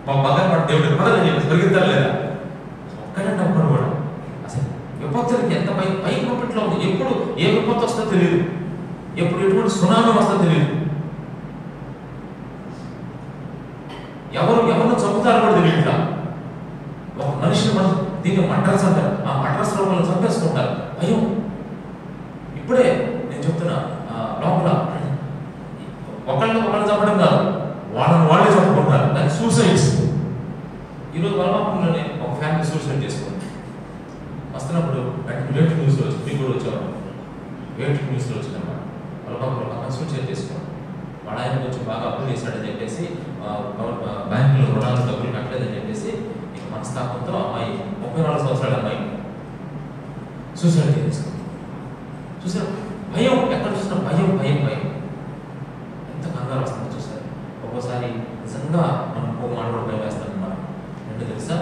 మా బంగారం పాటు దేవుడికి పడదని చెప్పేసి పరిగెత్తారు లేదా? ఒక్కడంటే ఒక్కడు కూడా. అసలు విపత్తులకి ఎంత పై కుప్పట్లో ఉంది. ఎప్పుడు ఏ విపత్తు వస్తుందో తెలియదు, ఎప్పుడు ఎటువంటి సునామీ వస్తుందో తెలియదు, ఎవరిని చంపుతారో కూడా తెలియదు. ఒక మనిషిని మనం దీన్ని మడ్రస్ అంటారు, ఆ మడ్రస్ లో వాళ్ళు చంపేసుకుంటారు. భయం. ఇప్పుడే నేను చెప్తున్నా, లోపల ఒకళ్ళని చంపడం కాదు, వాళ్ళే చంపుకుంటారు, దాన్ని సూసైడ్స్. ఈరోజు వలపాపురంలోనే ఒక ఫ్యామిలీ సూసైడ్ చేసుకుంది. వస్తున్నప్పుడు వేట్ న్యూస్లో వచ్చి, మీకు కూడా వచ్చేవాడు, వేట్ న్యూస్లో వచ్చినమాట వలపాపురం పక్కన సూసైడ్ చేసుకోండి. వాడు ఆయన కొంచెం బాగా అప్పులు చేశాడని చెప్పేసి, బ్యాంకులో రుణాలు డబ్బులు కట్టలేదని చెప్పేసి ఇక మనస్తాపంతో అమ్మాయి 34 సంవత్సరాల అమ్మాయి సూసైడ్ చేసుకుంది. చూసారు? భయం, ఎక్కడ చూసినా భయం. ఎంత కంగారు వస్తుందో చూసారు. ఒక్కోసారి నిజంగా మనం ఇంకో మాట కూడా భయం వేస్తామన్నమాట. ఏంటో తెలుసా?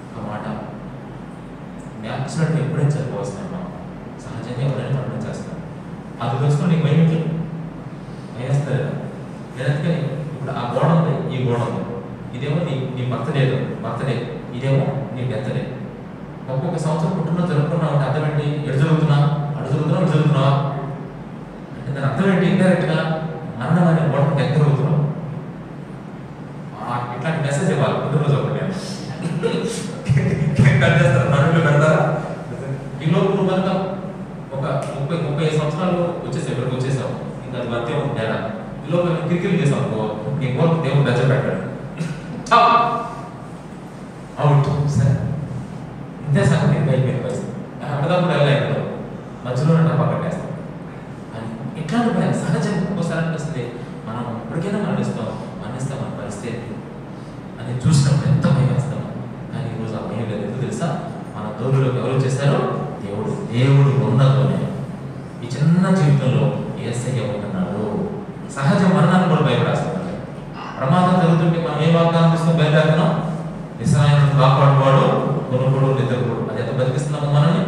ఒక మాట, యాక్సిడెంట్ ఎప్పుడైనా చనిపోవస్తున్నాం, సహజంగా ఎవరైనా మరణం చేస్తాం. అది తెలుసుకొని నీకు భయం ఏంటి? వేస్తారు. ఎందుకని ఇప్పుడు ఆ గోడ ఉంది, ఈ గోడ ఉంది, ఇదేమో నీ బర్త్డే, ఇదేమో నీ బర్త్డే. ఒక్కొక్క సంవత్సరం పుట్టిన జరుపుకున్నావు అంటే అర్థం ఏంటి? ఎటు జరుగుతున్నా, అటు జరుగుతున్నావా అంటే దాని అర్థం ఏంటి? ఇండైరెక్ట్ గా మరణం అనే గోడ దగ్గర అవుతున్నావు. ఇట్లాంటి మెసేజ్ ఇవ్వాలి పుట్టినరోజు ఒకటి చేస్తారు, నడులు పెడతారా? ఈ లోపు నువ్వు కనుక ఒక 30-35 సంవత్సరాలు వచ్చేసావు, ఇక్కడికి వచ్చేసావు, ఇంకా అది వర్తే ఉంది తేడా. ఈ లోపు క్రికెట్ చేసావు, నీ గోల్కి దేవుడు దచ్చ పెట్టాడు, అవుట్. సరే, ఇంతే సంగతి బయలుదేరి పరిస్థితి. అప్పటికప్పుడు వెళ్ళాయి, మధ్యలోనే డబ్బా కట్టేస్తాం. అని ఇట్లాంటి భయం సహజం. ఒక్కోసారి అనిపిస్తుంది మనం ఇప్పటికైనా మరణిస్తాం మన పరిస్థితి అని చూసినప్పుడు ఎంత భయం వేస్తాం. కానీ ఈరోజు ఆ భయం లేదు. ఎందుకు తెలుసా? మన దూరంలోకి ఎవరు వచ్చేసారో? దేవుడు ఉన్నతోనే ఈ చిన్న జీవితంలో యేసయ్య ఉంటున్నాడు. సహజ మరణాన్ని కూడా భయపడేస్తున్నాడు. ప్రమాదం జరుగుతుంటే మనం ఏ వాగ్దానం తీసుకుని బయలుదేరుతున్నాం? ఇశ్రాయేలు కాపాడువాడు కొనుగోడు నిద్రపోడు. అది ఎంత బతికిస్తున్నాము మనల్ని.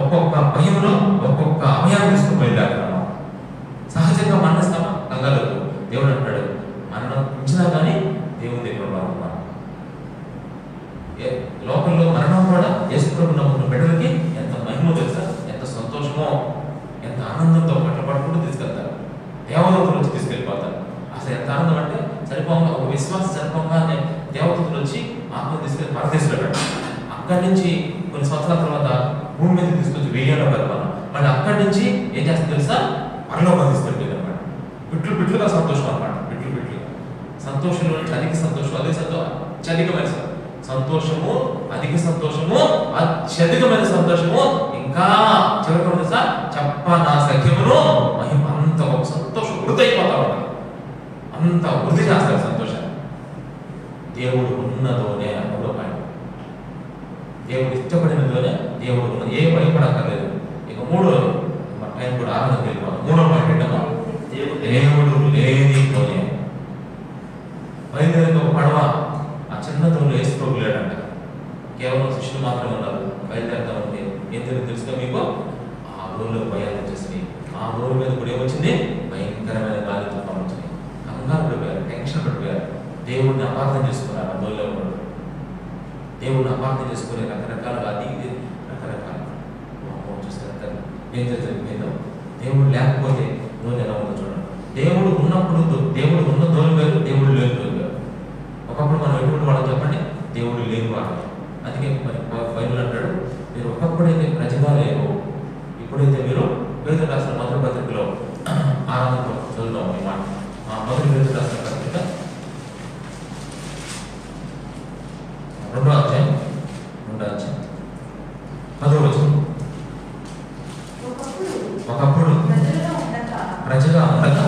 ఒక్కొక్క భయంలో ఒక్కొక్క అభయాన్ని తీసుకుని వెళ్ళాడుతున్నాం. సహజంగా మరణిస్తామా? కంగారు. దేవుడు అంటాడు మరణం ఉంచినా కానీ దేవుని దగ్గర ఉన్నాం. లోకంలో మరణం కూడా యేసుప్రభు నమ్ముకున్న బిడ్డలకి ఎంత మహిమ తెలుసా, ఎంత సంతోషమో, ఎంత ఆనందంతో పట్టపడుకుంటూ తీసుకెళ్తారు. దేవదూతలు వచ్చి తీసుకెళ్ళిపోతారు. అసలు ఎంత ఆనందం అంటే సరిపోగా ఒక విశ్వాసం సరిపోగానే దేవదూతలు వచ్చి ఆత్మ తీసుకెళ్ళి పరదేశంలో అక్కడి నుంచి కొన్ని సంవత్సరాల తర్వాత భూమి మీద తీసుకొచ్చి వెయ్యాల పరిపాలన మళ్ళీ అక్కడి నుంచి ఏం చేస్తుంది తెలుసా, పరలోకం తీసుకెళ్ళిపోయింది అనమాట. బిట్లు బిట్లుగా సంతోషం అనమాట. బిట్లు బిట్లుగా సంతోషంలో అధిక సంతోషం, అదే అత్యధికమైన సంతోషము, అధిక సంతోషము, అత్యధికమైన సంతోషము, ఇంకా చివరికి తెలుసా చెప్పనా సఖ్యమును మహిమ. అంత ఒక సంతోషం వృద్ధి అయిపోతా ఉంటుంది. అంత వృద్ధి చేస్తారు సంతోషాన్ని. దేవుడు ఉన్నదోనే అనుభవం. దేవుడు ఇష్టపడినదోనే దేవుడు ఉన్నది. ఏ భయపడక్కర్లేదు. ఇక మూడోది ఆయన కూడా ఆనందం వెళ్ళిపోవాలి. మూడో పాయింట్ ఏంటమ్మా, దేవుడు లేనితోనే. బయలుదేరిన ఒక పడవ ఆ చిన్న తోడు యేసుప్రభు లేడంట. కేవలం శిష్యులు మాత్రమే ఉన్నారు. బయలుదేరుతా ఉంటే ఏం తెలుసుగా మీకు, ఆ రోజులో భయాలు వచ్చేసినాయి. ఆ రోజు మీద కూడా ఏమొచ్చింది, భయంకరమైన గాలి తుఫాను వచ్చింది. కంగారు పడిపోయారు, టెన్షన్ పడిపోయారు. దేవుడిని అపార్థం చేసుకున్నారు. ఆ రోజులో కూడా దేవుడిని అపార్థం చేసుకునే రకరకాలుగా అది రకరకాల చూస్తారు. ఏం జరిగిందో దేవుడు లేకపోతే రోజు ఎలా ఉందో చూడండి. దేవుడు ఉన్నప్పుడు దేవుడు ఉన్న దోలు వేరు, దేవుడు లేని దోలు వేరు. ఒకప్పుడు మనం ఎటువంటి వాళ్ళని చెప్పండి, దేవుడు లేని వాళ్ళు. అందుకే మరి బైబిల్ అంటాడు, మీరు ఒకప్పుడైతే ప్రజగా లేరు, ఇప్పుడైతే మీరు పేదలు రాసిన మొదటి పత్రికలో ఆనందంతో చదువుతాం ఈ మాట. మొదటి పేదలు రాసిన పత్రిక 2వ అధ్యాయం 10వ వచనం. ఒకప్పుడు ప్రజగా ఉండగా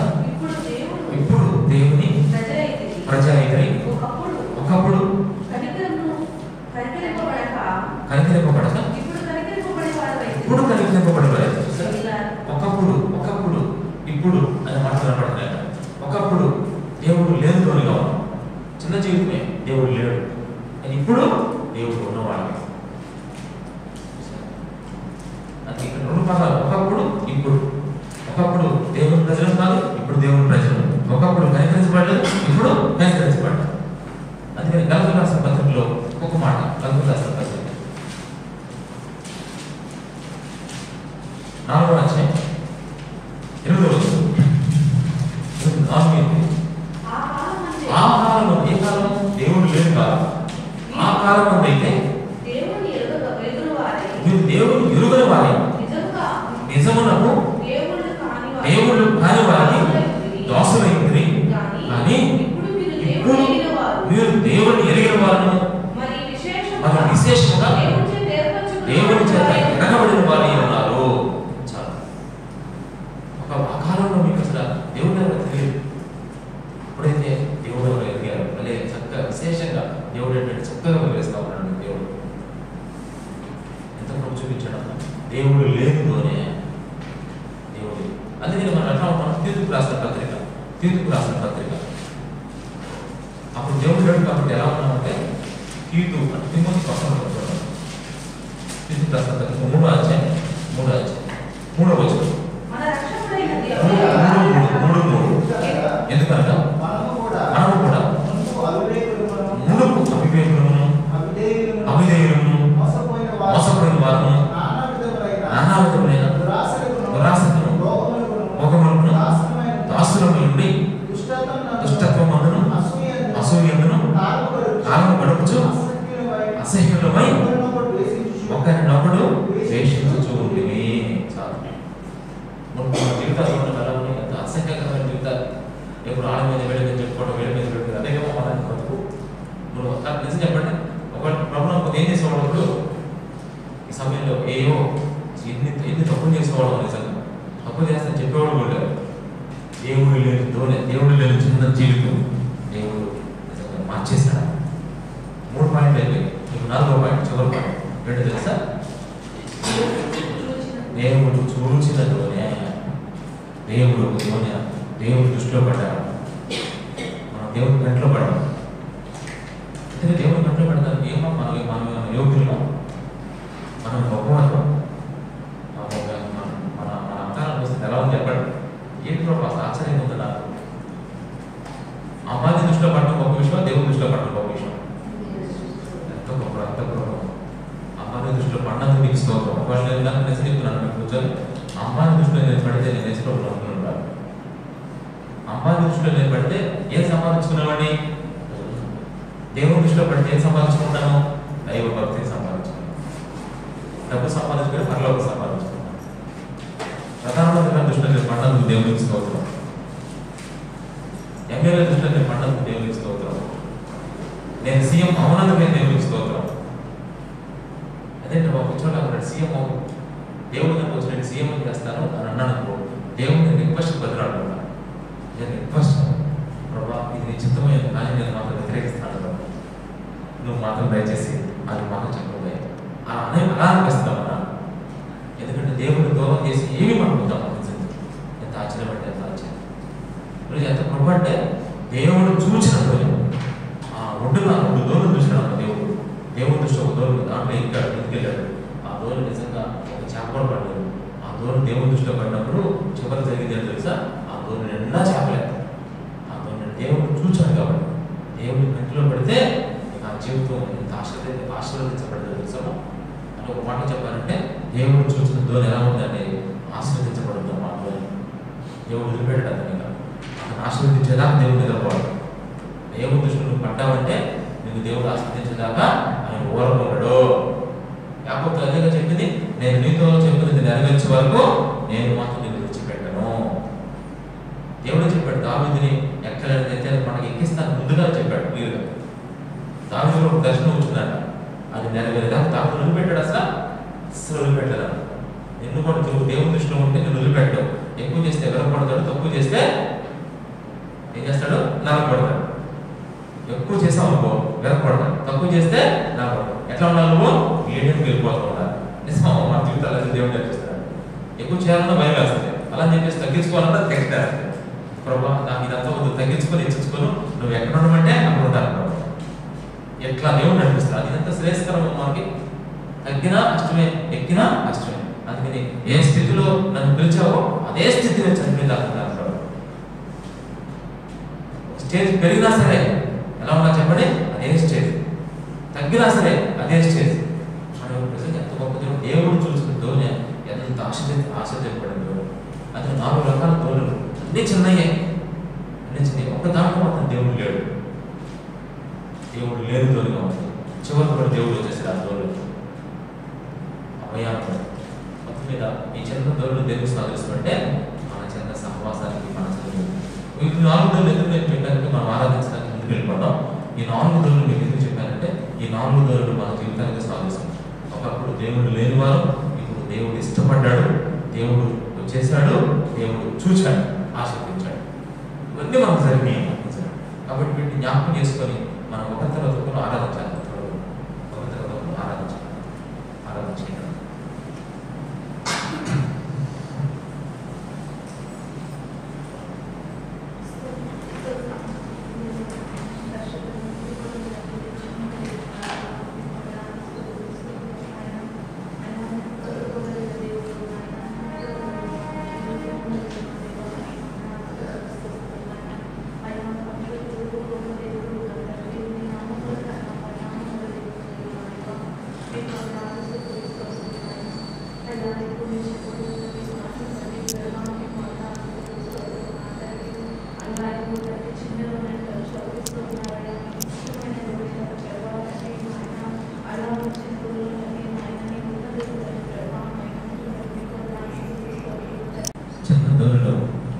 ఇప్పుడు దేవుని ప్రజ అయితే, ఒకప్పుడు కనికరింపబడక ఇప్పుడు కనికరింపబడలేదు. ఒకప్పుడు ఇప్పుడు అని మాట్లాడబడలేదు. ఒకప్పుడు దేవుడు లేని తోడుగా ఉన్నాం, చిన్న జీవితమే, దేవుడు లేడు. అని ఇప్పుడు దేవుడు ఉన్నవాడు. అది ఇక్కడ 2 భాగాలు. ఒకప్పుడు ఇప్పుడు. ఒకప్పుడు దేవుని ప్రజలు కాదు, ఇప్పుడు దేవుని ప్రజలు. ఒకప్పుడు కనికరించబడలేదు, ఇప్పుడు కనికరించబడ్డారు. అందుకని గలతీయులకు రాసిన పత్రికలో ఒక మాట, గలతీయులకు రాసిన పత్రిక 4వ అధ్యాయం 8వ వచనం. ఆ కాలం ఏ కాలం? దేవుడు లేని కాలం. ఆ కాలం అయితే మీరు దేవుడు ఎరుగని వారి, నిజమునకు దేవుళ్ళు కాని వారి దోషమైంది. కానీ ఇప్పుడు మీరు దేవుడిని ఎరిగిన వారు, మరి విశేషంగా దేవుడి చేత ఎరగబడిన వారు ఉన్నారు. చాలు. ఒక కాలంలో మీకు అసలు దేవుడు ఎవరో తెలియదు. ఎప్పుడైతే దేవుడు ఎవరో ఎరిగారు, మళ్ళీ చక్కగా విశేషంగా దేవుడు ఏంటంటే చక్కగా వివరిస్తా ఉన్నాడు. దేవుడు ఎంత ప్రభు చూపించడం. దేవుడు లేనితోనే దేవుడు. అందుకని మనం ఎట్లా ఉంటాం, తీతుకు రాసిన పత్రిక అప్పుడు దేవుడు లేడు కాబట్టి ఎలా ఉన్నామంటే తీతు అంటే తిమోతి పక్కన చూడండి. తీతుకు రాసిన పత్రిక 3వ అధ్యాయం 3వ వచనం. ఎందుకంటే మనము కూడా మునుపు అవివేకులను అవిధేయులను మోసపోయిన వారును నానా విధములైన దురాశకును భోగములను దాసులము నుండి దుష్టత్వమును అసూయను కాలము గడుపుచు అసహ్యులమై ఒకరినొకడు ద్వేషించుచు ఉంటిమి. జీవితాలు ఎంత అసహ్యకరమైన జీవితాలు. ఎప్పుడు ఆడ మీద వేడి మీద చెప్పుకోవడం, వేడి మీద పెట్టుకోవడం, అదేమో మనకి బతుకు. నువ్వు నిజం చెప్పండి, ఒకవేళ ప్రభుత్వం ఏం చేసేవాడు ఈ సమయంలో ఏవో ఎన్ని తప్పులు చేసుకోవడం, నిజంగా తప్పులు చేస్తే చెప్పేవాడు కూడా దేవుడు లేని చిన్న జీవితం దేవుడు నిజంగా మార్చేస్తాడు. 3 పాయింట్లు అయిపోయి, ఇప్పుడు 4వ పాయింట్, చివరి పాయింట్ ఏంటో తెలుసా? దేవుడు చూచినతోనే దేవుడు దృష్టిలో పడ్డాడు. మనం దేవుడి కంట్లో పడ్డాం. అందుకే దేవుడి కంట్లో పడ్డా మనం యోగ్యులు, మనం గొప్పవాళ్ళం. మన అర్థాలను చూస్తే ఎలా ఉంది చెప్పండి. ఏంటి ప్రభావ ఆశ్చర్యంగా ఉంది నాకు. అమ్మాయి దృష్టిలో పడటం గొప్ప విషయం, దేవుని దృష్టిలో పడటం గొప్ప విషయం. ఎంతో గొప్ప అంత గొప్ప. అమ్మాయి దృష్టిలో పడినందుకు మీకు స్తోత్రం. ఒకవేళ నేను దాన్ని మెసేజ్ చెప్తున్నాను మీకు కూర్చొని, అమ్మాయి దృష్టిలో నేను పడితే నేను నేర్చుకోవడం అనుకున్నాను. అమ్మాయి దృష్టిలో నేను పడితే ఏం సంపాదించుకున్నామండి? దేవుని దృష్టిలో పడితే ఏం సంపాదించుకుంటాను? దైవ భక్తిని సంపాదించుకున్నాను. డబ్బు సంపాదించుకుంటే పరలోకం సంపాదించుకున్నాను. ప్రధానమంత్రి దృష్టిలో నేను పడినందుకు దేవునికి స్తోత్రం. ఎమ్మెల్యే దృష్టిలో నేను పడినందుకు దేవునికి స్తోత్రం. నేను సీఎం అవునందుకే దేవునికి స్తోత్రం. అదేంటి బాబు చూడాలి సీఎం అవు, దేవుడు కనుక వచ్చినట్టు సీఎం చేస్తాను అని అన్నాను. దేవుడిని రిక్వెస్ట్ బదిలాడుకున్నాను. నేను రిక్వెస్ట్ ప్రభా ఇది నీ చిత్తమైన, కానీ నేను మాత్రం వ్యతిరేకిస్తున్నాను ప్రభా, నువ్వు మాత్రం దయచేసి అది మాత్రం చెప్పబోయే అలా అనిపిస్తామన్నా. ఎందుకంటే దేవుడిని దూరం చేసి ఏమి పడుకుంటాం అనిపించింది. ఎంత ఆశ్చర్యపడితే ఎంత ఆశ్చర్యం. ఎంత కృప అంటే దేవుడు చూసినప్పుడు ఒడ్డుగా 2 దూరం చూసినాడు దేవుడు. దేవుడు దృష్టి ఒక దూరం దాంట్లో ఎక్కాడు, ఎదుకెళ్ళాడు. ఆ దూరం నిజంగా ఒక చేపలు పడలేదు. ఆ దూరం దేవుడి దృష్టిలో పడినప్పుడు చివరి జరిగింది అని తెలుసా? ఆ దూరం నిండా చేపలేదు. ఆ దూరం దేవుడు చూచాడు కాబట్టి దేవుడి కంటిలో పడితే ఆ జీవితం ఎంత ఆశీర్వదించబడదు తెలుసాము అని ఒక మాట చెప్పాలంటే, దేవుడు చూసిన దూరం ఎలా ఉందంటే ఆశీర్వదించబడదు. మా దూరం దేవుడు వదిలిపెట్టాడు. అతను ఆశీర్వదించేదాకా దేవుడు నిద్రపోవాలి. దేవుడి దృష్టిలో నువ్వు పడ్డావంటే నీకు దేవుడు ఆశీర్వదించేదాకా ఆయన ఊరకూడడు. యాకోబు అదేగా చెప్పింది, నేను నీతో చెప్పినది నెరవేర్చే వరకు నేను మాత్రం నీకు విడిచిపెట్టను. దేవుడు చెప్పాడు దావీదుని ఎక్కడ మనకి ఎక్కిస్తాను ముందుగా చెప్పాడు క్లియర్గా. దావీదులో ఒక దర్శనం వచ్చిందట, అది నెరవేరేదాకా దావీదు వదిలిపెట్టాడు. అసలు వదిలిపెట్టాడు. నిన్ను కూడా దేవుని దృష్టిలో ఉంటే నేను వదిలిపెట్టావు. ఎక్కువ చేస్తే వెనకబడతాడు, తక్కువ చేస్తే ఏం చేస్తాడు? నరకబడతాడు. ఎక్కువ చేసావు అనుకో వెనకబడతాడు, తక్కువ చేస్తే నరకబడతాడు. ఎట్లా ఉండాలి? నువ్వు మీడియంకి వెళ్ళిపోతూ ఉండాలి. నిజమా? మన జీవితాలు అది దేవుడు నేర్పిస్తాడు. ఎక్కువ చేయాలన్నా భయం వేస్తుంది, అలా చెప్పేసి తగ్గించుకోవాలన్నా తగ్గిస్తారు. ప్రభావ నాకు ఇదంతా వద్దు, తగ్గించుకొని ఇచ్చుకొని నువ్వు ఎక్కడ ఉండమంటే అక్కడ ఉంటాను ప్రభావ. ఎట్లా దేవుడు నడిపిస్తాడు. అది ఎంత శ్రేయస్కరం మనకి. తగ్గినా కష్టమే, ఎక్కినా కష్టమే. అందుకని ఏ స్థితిలో నన్ను పిలిచావో అదే స్థితిలో చనిపోయిందాకుంటాను. స్టేజ్ పెరిగినా సరే ఎలా ఉన్నా చెప్పండి, అదే స్టేజ్. తగ్గినా సరే అదే స్టేజ్. ఎంత గొప్ప దేవుడు చూసిన ధోని ఎంత ఆశ్చర్యపడిందో. అతను 4 రకాల ధోనులు అన్ని చిన్నయ్యే, అన్ని చిన్నయ్యి. ఒక్క దాంట్లో మాత్రం దేవుడు లేడు. దేవుడు లేని ధోనిగా ఉంది. చివరికి కూడా దేవుడు వచ్చేసాడు ఆ ధోని. అభయాన్ని మొత్తం మీద ఈ చిన్న ధోరులు దేవుడు సాధిస్తుంటే మన చిన్న సహవాసానికి మన చదువు ఈ 4 ధోరులు ఎందుకు నేను చెప్పానంటే మనం ఆరాధించడానికి ముందుకు వెళ్ళిపోతాం. ఈ 4 ధోరులు మీకు ఎందుకు చెప్పానంటే ఈ 4 ధోరులు మన జీవితానికి సాధిస్తాం. ఒకప్పుడు దేవుడు లేనివారు, ఇప్పుడు దేవుడు ఇష్టపడ్డాడు, దేవుడు వచ్చేసాడు, దేవుడు చూశాడు, ఆశీర్వదించాడు. ఇవన్నీ మనకు జరిగినాయి. కాబట్టి వీటిని జ్ఞాపకం చేసుకొని మనం ఒక తర్వాత ఒకరు ఆరాధించాలి. ఒక తర్వాత ఒకరు ఆరాధించాలి. చిన్న ధోరణిలో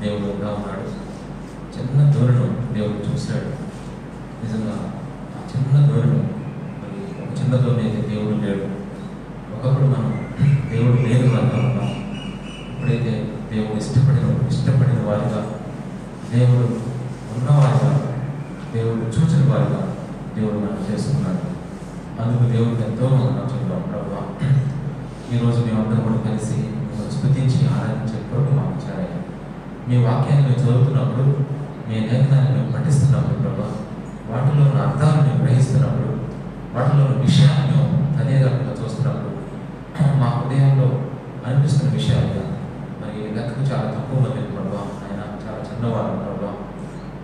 దేవుడు ఉన్నాడు. చిన్న ధోరణిలో దేవుడు చూశాడు. నిజంగా ఆ చిన్న ధోరణి, మరి ఒక చిన్న ధోరణి అయితే దేవుడు లేడు. ఒకప్పుడు మనం దేవుడు లేని వారిగా ఉన్నాం. ఇప్పుడైతే దేవుడు ఇష్టపడిన వారిగా, దేవుడు ఉన్నవారిగా, దేవుడు చూసిన వారిగా దేవుడు మనం చేసుకున్నాడు. అందుకు దేవుడికి ఎంతో మనం చెప్తాం. ప్రభావ ఈరోజు మేమందరం కూడా కలిసి మిమ్మల్ని స్తుతించి ఆరాధించే ప్రభు మాకు ఇచ్చారయ్యా. మీ వాక్యాన్ని మేము చదువుతున్నప్పుడు, మీ లేఖనాన్ని మేము పఠిస్తున్నప్పుడు ప్రభావ, వాటిలో ఉన్న అర్థాలను మేము గ్రహిస్తున్నప్పుడు వాటిలో విషయాలను తదేదాపుగా చూస్తున్నప్పుడు మా హృదయంలో అనిపిస్తున్న విషయాలు మరి లెక్కకు చాలా తక్కువ మంది ప్రభావ, ఆయన చాలా చిన్నవారు ప్రభావ,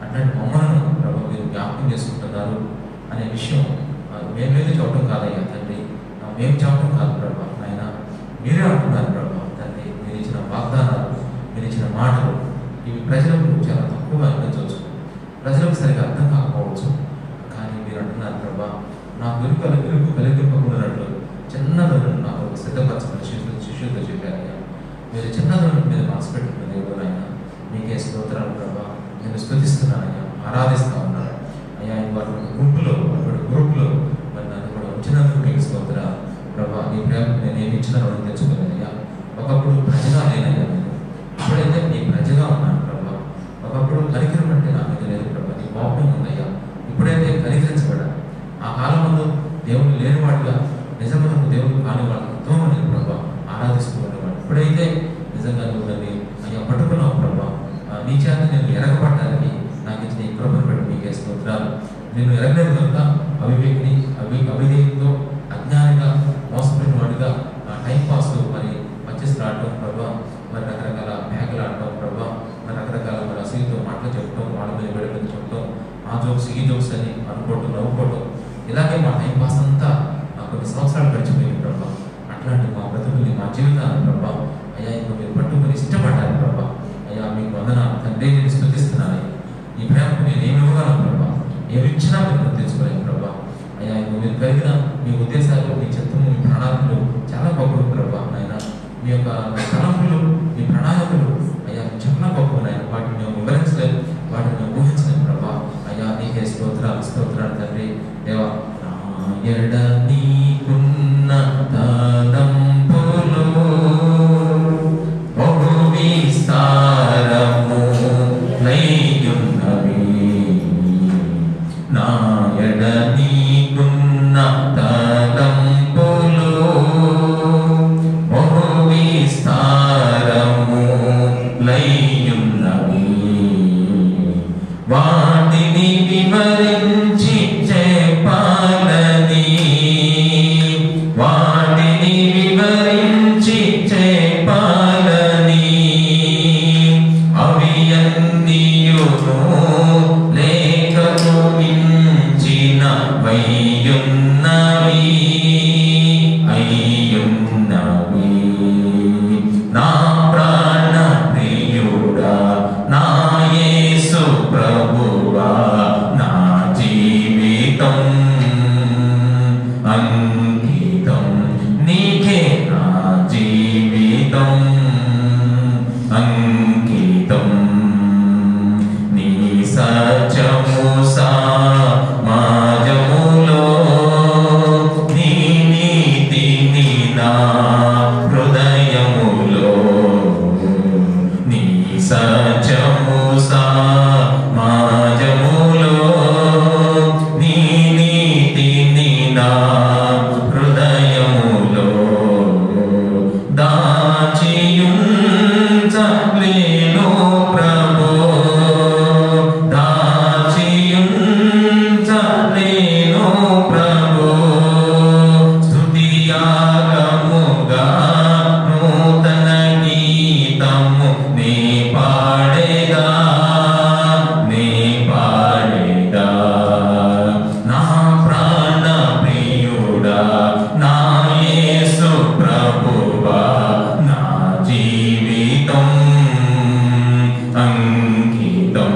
అట్లాంటి మమ్మల్ని ప్రభావ మీరు జ్ఞాపకం చేసుకుంటున్నారు అనే విషయం మేమేదో చెప్పడం కాదయ్యా తండ్రి, మేము చెప్పడం కాదు ప్రభావ, ఆయన మీరే అంటున్నారు ప్రభావ తండ్రి. మీరు ఇచ్చిన వాగ్దానాలు, మీరు ఇచ్చిన మాటలు ఇవి ప్రజలకు చాలా తక్కువగా అనిపించవచ్చు, ప్రజలకు సరిగా అర్థం కాకపోవచ్చు. కానీ మీరు అంటున్నారు ప్రభా, నా వెలుగు కలిగింపకున్నట్లు చిన్నదనం నాకు సిద్ధపరచమని శిష్యులతో చెప్పారు. మీరు చిన్నదనం మీద మనసు పెట్టుకున్న దేవుడు ఆయన, మీకే స్తోత్రాలు ప్రభా. నేను స్తుతిస్తున్నానయ్యా, ఆరాధిస్తా ఉన్నాను అయ్యా. అటువంటి గ్రూపులో మరి నన్ను కూడా ఉంచినందుకు మీకు స్తోత్రాలు ప్రభా. నీ ప్రేమ నేను ఏమి ఇచ్చినానో తెచ్చుకోలేదయ్యా. ఒకప్పుడు ప్రజగా లేనయ్యా, నేను ఇప్పుడైతే నీ ప్రజగా ఉన్నాను ప్రభా. ఒకప్పుడు కనికరం అంటే నా మీద లేదు ప్రభా, నీ కోపం ఉందయ్యా. ఇప్పుడైతే కనికరించబడాలి. ఆ కాలం ముందు దేవుడు లేనివాడుగా నిజంగా దేవుడు కానివాడు ఎంతో మంది ప్రభా ఆరాధిస్తూ ఉండేవాడు. ఇప్పుడైతే నిజంగా నువ్వు నన్ను అయ్యా పట్టుకున్నావు ప్రభా. నీ చేత నేను ఎరగబడ్డానికి నాకు ఇచ్చిన ఈ కృపను బట్టి మీకే స్తోత్రాలు. నేను ఎరగలేదు కనుక అవివేకిని అవిధేయంతో అజ్ఞానిగా మోసపోయిన వాడిగా టైం పాస్ మరి పచ్చేసి ఆడటం ప్రభా, మరి రకరకాల బ్యాగులు ఆడటం ప్రభా, మరి రకరకాల మరి అసలుతో మాటలు చెప్పడం, వాళ్ళ మీద వెళ్ళడం చెప్పడం, ఆ జోక్స్ ఈ జోక్స్ అని అనుకోవటం, నవ్వుకోవటం, ఇలాగే మా టైం పాస్ అంతా కొన్ని సంవత్సరాలు గడిచిపోయింది ప్రభా. అట్లాంటి మా బ్రతుకుల్ని, మా జీవితాన్ని ప్రభా అయ్యా ఇప్పుడు మీరు పట్టుకుని ఇష్టపడ్డారు ప్రభా. అయ్యా మీకు వందనాలు తండ్రి, నేను స్తుతిస్తున్నాను. ఈ ప్రేమకు నేను ఏమి ఇవ్వగలను ప్రభా, ఏమి ఇచ్చినా మీరు తెలుసుకోలేను ప్రభా. అయ్యా ఇప్పుడు మీరు కలిగిన మీ ఉద్దేశాలు, మీ చిత్తము, మీ ప్రణాళికలు చాలా గొప్పలు ప్రభా. ఆయన మీ యొక్క తలంపులు, మీ ప్రణాళికలు అయ్యా చాలా గొప్ప నాయన. వాటిని మేము వివరించలేదు, వాటిని మేము ఊహించలేము ప్రభా. అయ్యా నీకే స్తోత్రాలు తండ్రి. దేవా ఎడ నీకున్న తలంపులు బహు విస్తారము లైయున్నవి, నా ఎడ నీకున్న తలంపులు బహు విస్తారము లైయున్నవి, వాటిని వివరించి చెప్పాలని, వాటిని వివరించి చెప్పాలని, అవి అన్నియును లేఖకు మించిన వయ్యున్నవి అయ్యున్నవి. నా ప్రాణ ప్రియుడా, నా యేసు ప్రభువా, నా జీవితం అంకితం నీకే, నా జీవితం అంకితం. నీ సత్యము సమాజములో, నీ నీతిని నా హృదయములో, నీ సత్యము సమాజములో, నీ నీతిని నా హృదయములో దాచియుంచలేను ప్రభో, దాచియుంచలేను ప్రభో. స్తుతియాగముగా నూతన గీతము నీ పాడేదా, నీ పాడేదా. నా ప్రాణ ప్రియుడా, నా యేసు ప్రభువా, నా జీవితం అంకితం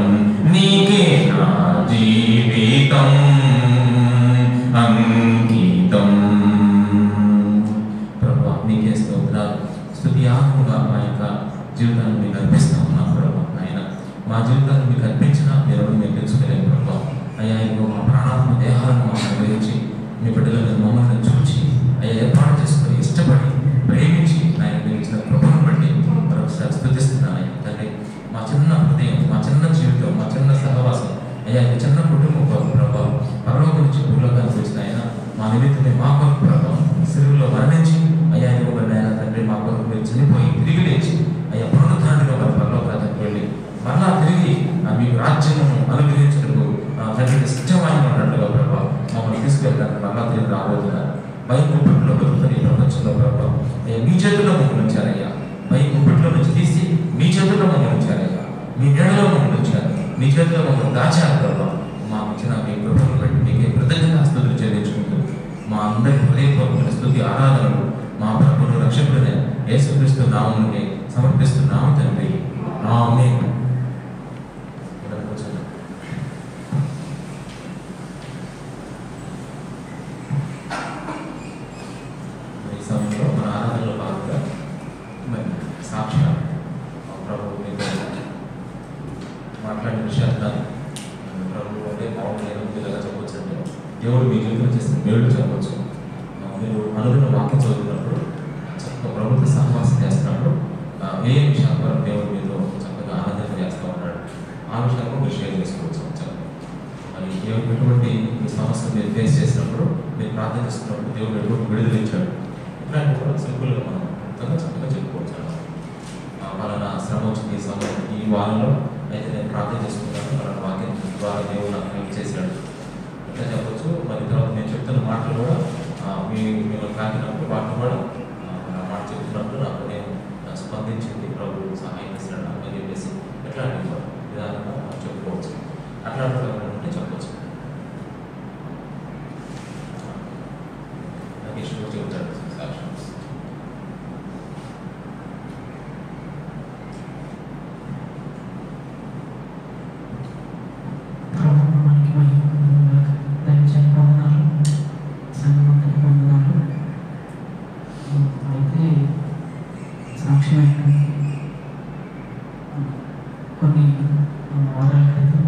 నీకే, నా జీవితం అంకితం. ప్రభా నీకే స్తోత్రాలు. స్తుతియాగముగా మా యొక్క జీవితాన్ని మీకు అర్పిస్తా ఉన్నాం ప్రభా. ఆయన మా జీవితాన్ని మీకు అర్పించినా మీరు మేము తెలుసుకోలేము ప్రభా. అయ్యా ఇంకో మా ప్రాణాత్మ దేహాలను మమ్మల్ని గ్రహించి మీ బిడ్డలను మమ్మల్ని చూచి అయ్యా ఏర్పాటు చేసుకుని ఇష్టపడి ప్రేమించి ఆయన మీరు ఇచ్చిన కృపను బట్టి మరొకసారి స్తుతిస్తున్నాను తండ్రి. మా చిన్న హృదయం, మా చిన్న జీవితం, మా చిన్న సహవాసం అయ్యా ఈ చిన్న కుటుంబం కొరకు ప్రభావ, పరలోకం నుంచి భూలోకానికి వచ్చిన ఆయన మా నిమిత్తమే మా కొరకు ప్రభావం సిరువులో మరణించి అయ్యా ఇవ్వబడిన ఆయన తండ్రి మా కొరకు మీరు చనిపోయి తిరిగి లేచి అయ్యా పునరుద్ధారణగా వారి పరలోకానికి వెళ్ళి మరలా తిరిగి మీకు రాజ్యము అనుగ్రహించడానికి తండ్రికి సత్యమైన ఉన్నట్లుగా ప్రభావ మమ్మల్ని వెళ్ళడానికి మళ్ళా తిరిగి రాబోతున్నారు. భయం గుప్పిట్లో బతుకుతారు ఈ ప్రపంచంలో. ప్రభావ మీ చేతుల్లో మమ్మల్ని ఉంచారయ్యా. భయం గుప్పిట్లో నుంచి తీసి మీ చేతుల్లో మమ్మల్ని ఉంచారయ్యా. మీ నీడలో మమ్మల్ని ఉంచారు. మీ చేతిలో మమ్మల్ని దాచారు ప్రభావ. మా ఇచ్చిన మీ కృపను బట్టి మీకే కృతజ్ఞతాస్తుతులు చెల్లించుకుంటూ మా అందరి హృదయపూర్వక స్తుతి ఆరాధనలు మా ప్రభువును రక్షకుడైన యేసుక్రీస్తు నామమునే సమర్పిస్తున్నాము తండ్రి. ఆమేన్. ఈ సమయంలో మన ఆరాధనలో భాగంగా మరి సాక్ష్యాలు ప్రభు మీద మాట్లాడిన విషయాలు ప్రభు అంటే బాగుండేది విధంగా చెప్పవచ్చు. అంటే దేవుడు మీ జీవితంలో చేసిన మేలు చెప్పవచ్చు. మీరు అనుకున్న వాక్యం చదువుతున్నప్పుడు చక్కగా ప్రభుత్వ సహవాసం చేస్తున్నప్పుడు ఏ విషయాల ద్వారా దేవుడు మీతో చక్కగా ఆనందం చేస్తూ ఉన్నాడు ఆ విషయాలను మీరు షేర్ చేసుకోవచ్చు. మరి ఎటువంటి సమస్యలు మీరు ఫేస్ చేసినప్పుడు మీరు ప్రార్థన చేస్తున్నప్పుడు దేవుడు ఎటువంటి విడుదల ఇచ్చాడు ఇట్లాంటి కూడా సింపుల్గా మనం ఎంతగా చక్కగా చెప్పుకోవచ్చు. పలానా శ్రమ వచ్చింది ఈ సమయం ఈ వారంలో అయితే నేను ప్రార్థన చేసుకున్నాను, పలానా వాక్యం ద్వారా దేవుడు నాకు హెల్ప్ చేశాడు ఇట్లా చెప్పచ్చు. మరి తర్వాత నేను చెప్తున్న మాటలు కూడా మిమ్మల్ని తాకినప్పుడు వాటిని కూడా మాట చెప్తున్నప్పుడు నాకు నేను స్పందించింది ప్రభు సహాయం చేశాడు అని చెప్పేసి ఎట్లాంటి విధానంగా చెప్పుకోవచ్చు. అట్లాంటి ఉంటే చెప్పవచ్చు. నాగేష్ చెబుతాడు సాక్ష్యం. కొన్ని వారాల క్రితం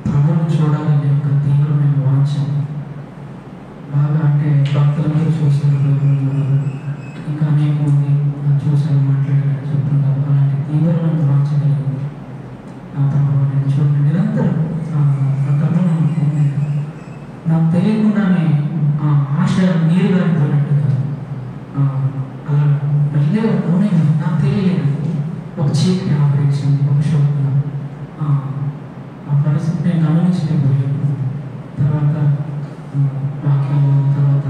ప్రభువును చూడాలని ఒక తీవ్రమైన వాంఛ బాగా, అంటే భక్తులందరూ చూసారు, ఇంకా అనేక మంది చూసారు, మాట్లాడారు, చెప్తున్నారు. అలాంటి తీవ్రమైన వాంఛ కలిగింది. ప్రభువు నేను చూడండి నిరంతరం నాకు తెలియకుండానే ఆశ నీరుగా పోయినట్టుగా అలా వెళ్ళే నూనె నాకు తెలియలేదు. ఒక చీకటి ఆపరేషన్, ఒక శోధన, ఆ పరిస్థితి నేను గమనించలేకపోయాను. తర్వాత వాక్యం, తర్వాత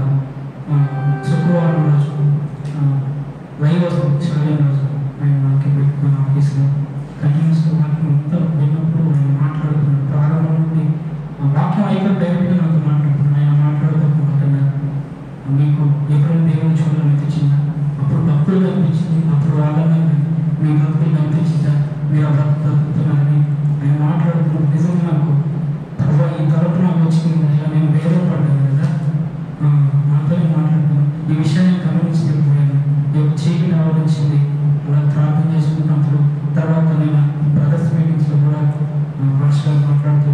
శుక్రవారం రోజు లైవ్ చాలే రోజు ఆయన వాక్యం పెట్టుకున్న ఆఫీస్లో కంటిన్యూస్గా వాక్యం మొత్తం విన్నప్పుడు ఆయన మాట్లాడుతున్నాడు. ప్రారంభం నుండి వాక్యం అయిపోయి డైరెక్ట్గా నాతో మాట్లాడుతున్నాడు. ఆయన మాట్లాడుతూ అంటున్నారు, మీకు ఎప్పుడైనా దేవుని చూడాలని అనిపించిందా? అప్పుడు భక్తులు అనిపించింది, అప్పుడు వాళ్ళని మీ భక్తులు అనిపించిందా? మీరు ఆ బ్రతుకుతున్నారని ఆయన మాట్లాడుతున్నారు. నిజంగా నాకు ప్రభావ ఈ తరపు నాకు వచ్చింది, ఇలా నేను వేదపడ్డాను కదా, నాతోనే మాట్లాడుతున్నాను. ఈ విషయాన్ని గమనించలేకపోయాను. ఈ యొక్క చీకటి ఆవరించింది. అలా ప్రార్థన చేసుకున్నప్పుడు తర్వాత నేను బ్రదర్స్ మీటింగ్స్లో కూడా భాషలో మాట్లాడుతూ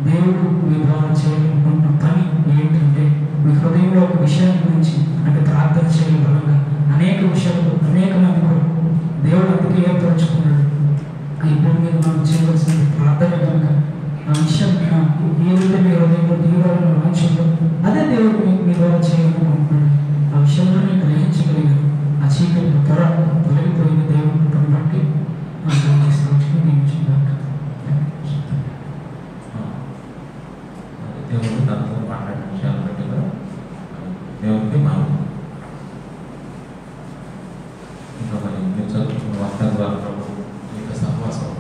దేవుడు మీ ద్వారా చేయాలనుకుంటున్న పని ఏంటంటే మీ హృదయంలో ఒక విషయాన్ని గురించి, అంటే ప్రార్థన చేయడం బలంగా అనేక విషయాలు అనేక మంది కూడా దేవుడు అందుకే ఏర్పరచుకున్నాడు. ఈ భూమి మీద మనం చేయవలసిన ప్రార్థన కనుక ఆ విషయం ఏదైతే మీ హృదయంలో తీవ్రమైన వాంఛలో అదే దేవుడు మీ ద్వారా చేయాలనుకుంటున్నాడు. ఆ విషయంలో నేను గ్రహించగలిగాను. ఆ చీకటి త్వర తొలగిపోయిన దేవుడి కృపను బట్టి సాక్షిని నియమించున్నాను. దేవుడు దాంతో మాట్లాడిన విషయాలను బట్టి కూడా దేవుడికి మనం ఇంకా మరి మీరు చదువుకున్న వాక్యాల ద్వారా ప్రభు యొక్క సహవాసం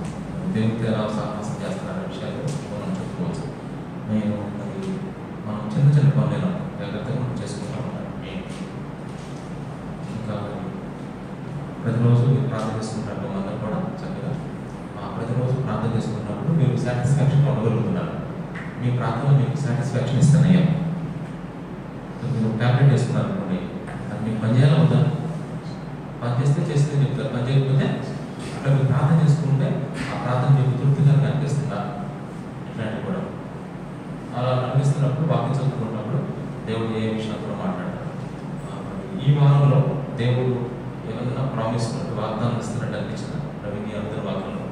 దేవుడితో ఎలా సహవాసం చేస్తున్నారనే విషయాలు మనం చెప్పుకోవచ్చు. నేను మరి మనం చిన్న చిన్న పనులను జాగ్రత్తగా మనం చేసుకుంటూ ఉంటాం. ఇంకా ప్రతిరోజు మీరు ప్రార్థన చేసుకుంటున్నప్పుడు అందరూ కూడా చక్కగా ప్రతిరోజు ప్రార్థన చేసుకున్నప్పుడు మీరు సాటిస్ఫాక్షన్ పొందగలుగుతున్నారు. మీ ప్రార్థనలో మీకు సాటిస్ఫాక్షన్ ఇస్తానయ్యా. మీరు ట్యాబ్లెట్ వేసుకున్నారు అనుకోండి, అది మీకు పనిచేయాలా వద్దా? పని చేస్తే చేస్తే చెప్తారు, పని చేయకపోతే అక్కడ మీరు ప్రార్థన చేసుకుంటే ఆ ప్రార్థన మీకు తృప్తిగా అనిపిస్తుందా? ఇట్లాంటివి కూడా అలా అనిపిస్తున్నప్పుడు వాక్యం చదువుకున్నప్పుడు దేవుడు ఏ విషయాలు కూడా మాట్లాడతారు. ఈ వారంలో దేవుడు ఏమన్నా ప్రామిస్ వాగ్దానం ఇస్తున్నట్టు అనిపించింది రవికి అందరి వాక్యంలో?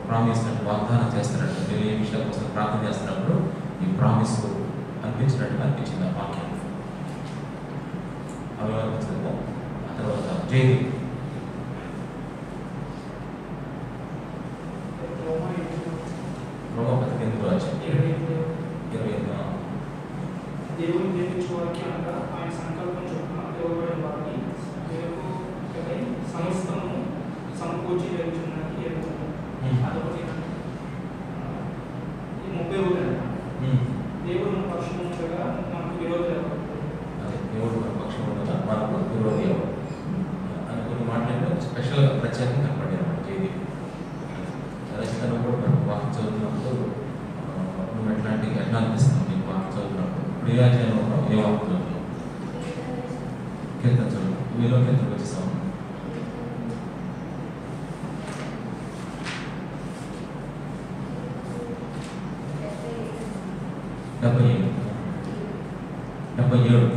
ప్రామిస్ అంటే వాగ్దానం చేస్తున్నట్టు మీరు ఏ విషయాల కోసం ప్రార్థన చేస్తున్నప్పుడు ఈ ప్రామిస్ అనిపించినట్టు అనిపించింది ఆ వాక్యం. అవి అనిపించిందా? ఆ తర్వాత జైది దేవుని ప్రేమించువారికి అనగా ఆయన సంకల్పం చొప్పున ఇవ్వబడిన వారిని దేవుని సమస్తము సమకూర్చి జరుగుతున్నది అదొకటి. ఈ 30 దేవుడు మన పక్షం ఉండగా మనకు విరోధి ఎవరు? అదే దేవుడు మన పక్షం ఉండగా మనకు విరోధి ఎవరు అని కొన్ని మాటలు స్పెషల్గా ప్రత్యేకంగా కనపడ్డాయి అన్నమాట. ఇది రచనలో కూడా మనకు వాక్యం చదువుతున్నప్పుడు నువ్వు ఎట్లా అనిపిస్తున్నావు నీకు వాక్యం చదువుతున్నప్పుడు? ప్రియాజనంలో ఏ వాక్యం చదువుతున్నావు? కీర్తన చదువు. మీలో కీర్తనకు వచ్చేస్తాము. డెబ్బై ఏడు.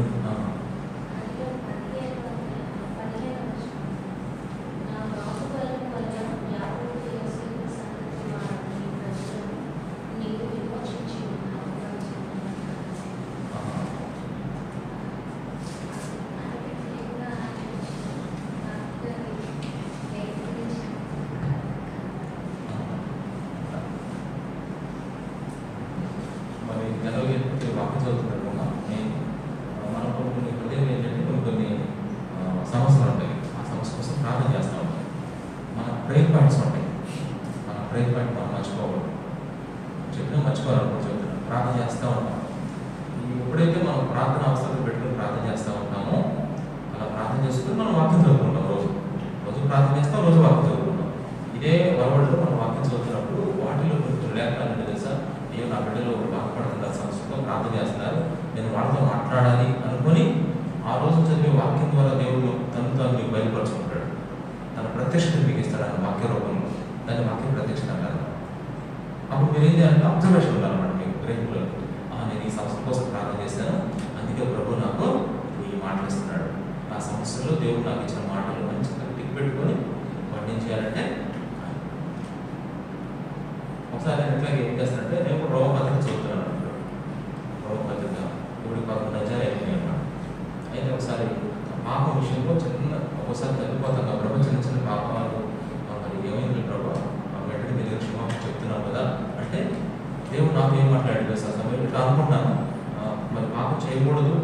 మరి నెలవి వాక్యం చదువుతున్నట్టు మనం కొన్ని హృదయం ఏంటంటే కొన్ని సమస్యలు ఉంటాయి. ఆ సమస్య కోసం ప్రార్థన చేస్తూ ఉంటాం. మన ప్రేయర్ పాయింట్స్ ఉంటాయి. మన ప్రేయర్ పాయింట్ మనం మర్చిపోకూడదు. చెప్పినా మర్చిపోవాలనుకో చెప్తున్నాం. ప్రార్థన చేస్తూ ఉంటాం. ఎప్పుడైతే మనం ప్రార్థన అవసరం పెట్టుకుని ప్రార్థన చేస్తూ ఉంటామో అలా ప్రార్థన చేసుకుని మనం వాక్యం చదువుకుంటాం. రోజు ప్రార్థన చేస్తాం, రోజు వాక్యం చదువుకుంటాం. ఇదే వరవడిలో మనం వాక్యం చదువుతున్నప్పుడు వాటిలో కొంచెం లేఖనాలు తెలుసా, అయ్యో నా బిడ్డలు బాధపడుతున్నారు, సంస్కృతం ప్రార్థన చేస్తున్నారు, నేను వాళ్ళతో మాట్లాడాలి అనుకుని ఆ రోజు చదివే వాక్యం ద్వారా దేవుడు తను మీకు బయలుపరుచుకుంటాడు. తన ప్రత్యక్షత మీకు ఇస్తాడు ఆయన వాక్య రూపంలో. దాన్ని వాక్యం ప్రత్యక్షత అంటారు. అప్పుడు మీరు ఏం చేయాలంటే అబ్జర్వేషన్ ఉండాలన్నమాట. మీకు గ్రహింపులో నేను ఈ సమస్య కోసం ప్రార్థన చేశాను, అందుకే ప్రభు నాకు ఈ మాటలు ఇస్తున్నాడు. ఆ సమస్యలో దేవుడు నాకు ఇచ్చిన మాటలు మంచిగా టిక్ పెట్టుకొని వాటిని ఏం చేయాలంటే ఒకసారి నేను ఇట్లాగే ఏం చేస్తానంటే నేను రోమపత్రిక చదువుతున్నాను. రోమపత్రిక ఇప్పుడు 11 అధ్యాయాలు అయిపోయినాయి అన్నమాట. అయితే ఒకసారి పాపం విషయంలో ఒకసారి తగ్గిపోతాం. ప్రభు చిన్న పాపాలు మరి ఏమైంది ప్రభు వెంటనే మీరు క్షమాపణ చెప్తున్నాం కదా అంటే దేవుడు నాకు ఏం మాట్లాడాడు సార్ సమయంలో ఇట్లా అనుకుంటాను. మరి పాపం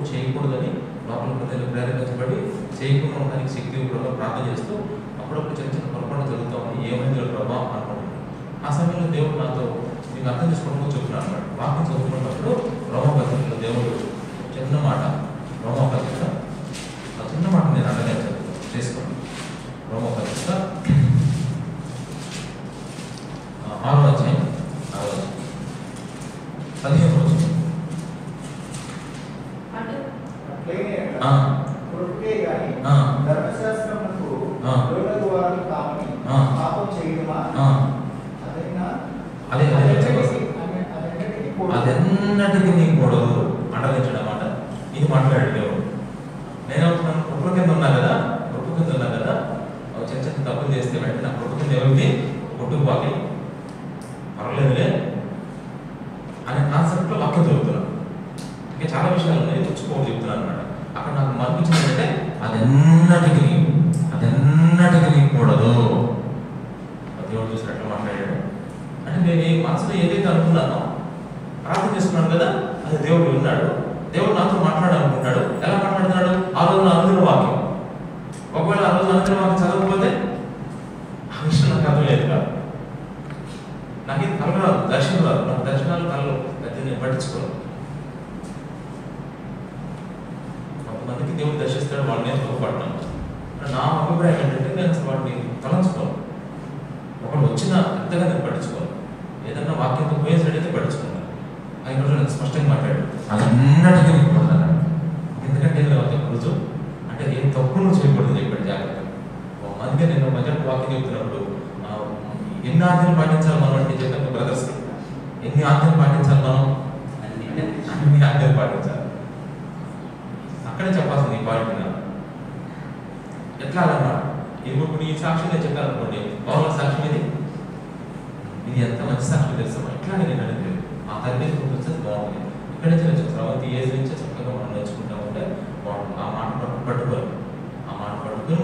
చేయకూడదని లోపల ప్రజలు ప్రేరేపించబడి చేయకుండా ఉండడానికి శక్తి ప్రభావ ప్రార్థన చేస్తూ అప్పుడప్పుడు చిన్న పొరపాటు జరుగుతామని ఏమైంది ప్రభావ అనుకుంటున్నాను. ఆ సమయంలో దేవుడు నాతో మీకు అర్థం చేసుకోవడం చెప్తున్నాను అన్నమాట. వాక్యం చదువుకున్నప్పుడు రోమపత్రికలో దేవుడు చిన్న మాట, రోమపత్రిక ఆ చిన్న మాట నేను అడగా చేసుకోండి. రోమపత్రిక 6వ అధ్యాయం 15వ రోజు ధర్మశాస్త్రమునకు లోబడి వారు కామని పాపం చేయడమా అదెన్నటికి నీకు కూడదు అండలించడం అన్నమాట. ఇది మాట్లాడాడు దేవుడు. నేను కుటుంబ కింద ఉన్నా కదా చిన్న తప్పులు చేస్తే వెంటనే నా కుటుంబ కింద ఎవరికి కొట్టుకుపోయి పర్వాలేదులే అనే కాన్సెప్ట్లో వాక్యం చదువుతున్నాను. ఇంకా చాలా విషయాలు ఉన్నాయి, తెచ్చుకోవడం చెప్తున్నాను అనమాట. అక్కడ నాకు అనిపించిందంటే అదెన్నటికి నీకు కూడదు. దేవుడు చూసినట్లు మాట్లాడాడు. అంటే నేను ఈ మనసులో ఏదైతే అనుకున్నానో ప్రార్థన చేసుకున్నాను కదా, అది దేవుడు విన్నాడు. దేవుడు నాతో మాట్లాడాలనుకుంటాడు. ఎలా మాట్లాడుతున్నాడు? ఆ రోజు నా అనుదిన వాక్యం. ఒకవేళ ఆ రోజు అనుదిన వాక్యం చదవకపోతే ఆ విషయం నాకు అర్థం లేదు కాదు. నాకు ఇది కలగ రాదు, దర్శనం రాదు. నాకు దర్శనాలు కళ్ళు అయితే నేను పట్టించుకోను. కొంతమందికి దేవుడు దర్శిస్తాడు, వాళ్ళు నేను తోపడుతున్నాను. నా అభిప్రాయం ఏంటంటే నేను అసలు వాటిని తలంచుకోను. ఒకడు వచ్చినా పెద్దగా నేను పట్టించుకోను. ఏదన్నా వాక్యంతో పోయేసరి అయితే పట్టించుకున్నాను. ఆయన నాకు స్పష్టంగా మాట్లాడు, అదన్నటికీ నీకు కూడదు. ఎందుకంటే రుజువు అంటే ఏం తప్పు నువ్వు చేయకూడదు చెప్పాడు జాగ్రత్తగా. అందుకే నేను మధ్య వాక్యం చెప్తున్నప్పుడు ఎన్ని ఆజ్ఞలు పాటించాలి మనం అంటే చెప్పాను బ్రదర్స్, ఎన్ని ఆజ్ఞలు పాటించాలి మనం అన్ని ఆజ్ఞలు పాటించాలి. అక్కడే చెప్పాల్సింది ఈ పాయింట్ ఎట్లా అన్నమాట. ఇప్పుడు ఈ సాక్షి నేను చెప్పాను అనుకోండి, పౌరుల సాక్ష్యం ఇది ఎంత మంచి సాక్షి తెలుస్తామో ఇట్లాగే నేను అడిగి ఆ తల్లి చూపిస్తే బాగుంది. ఇక్కడ నుంచి నేను తర్వాత ఏజ్ నుంచే చక్కగా మనం నేర్చుకుంటా ఉంటే బాగుంటుంది. ఆ మాట పట్టుకొని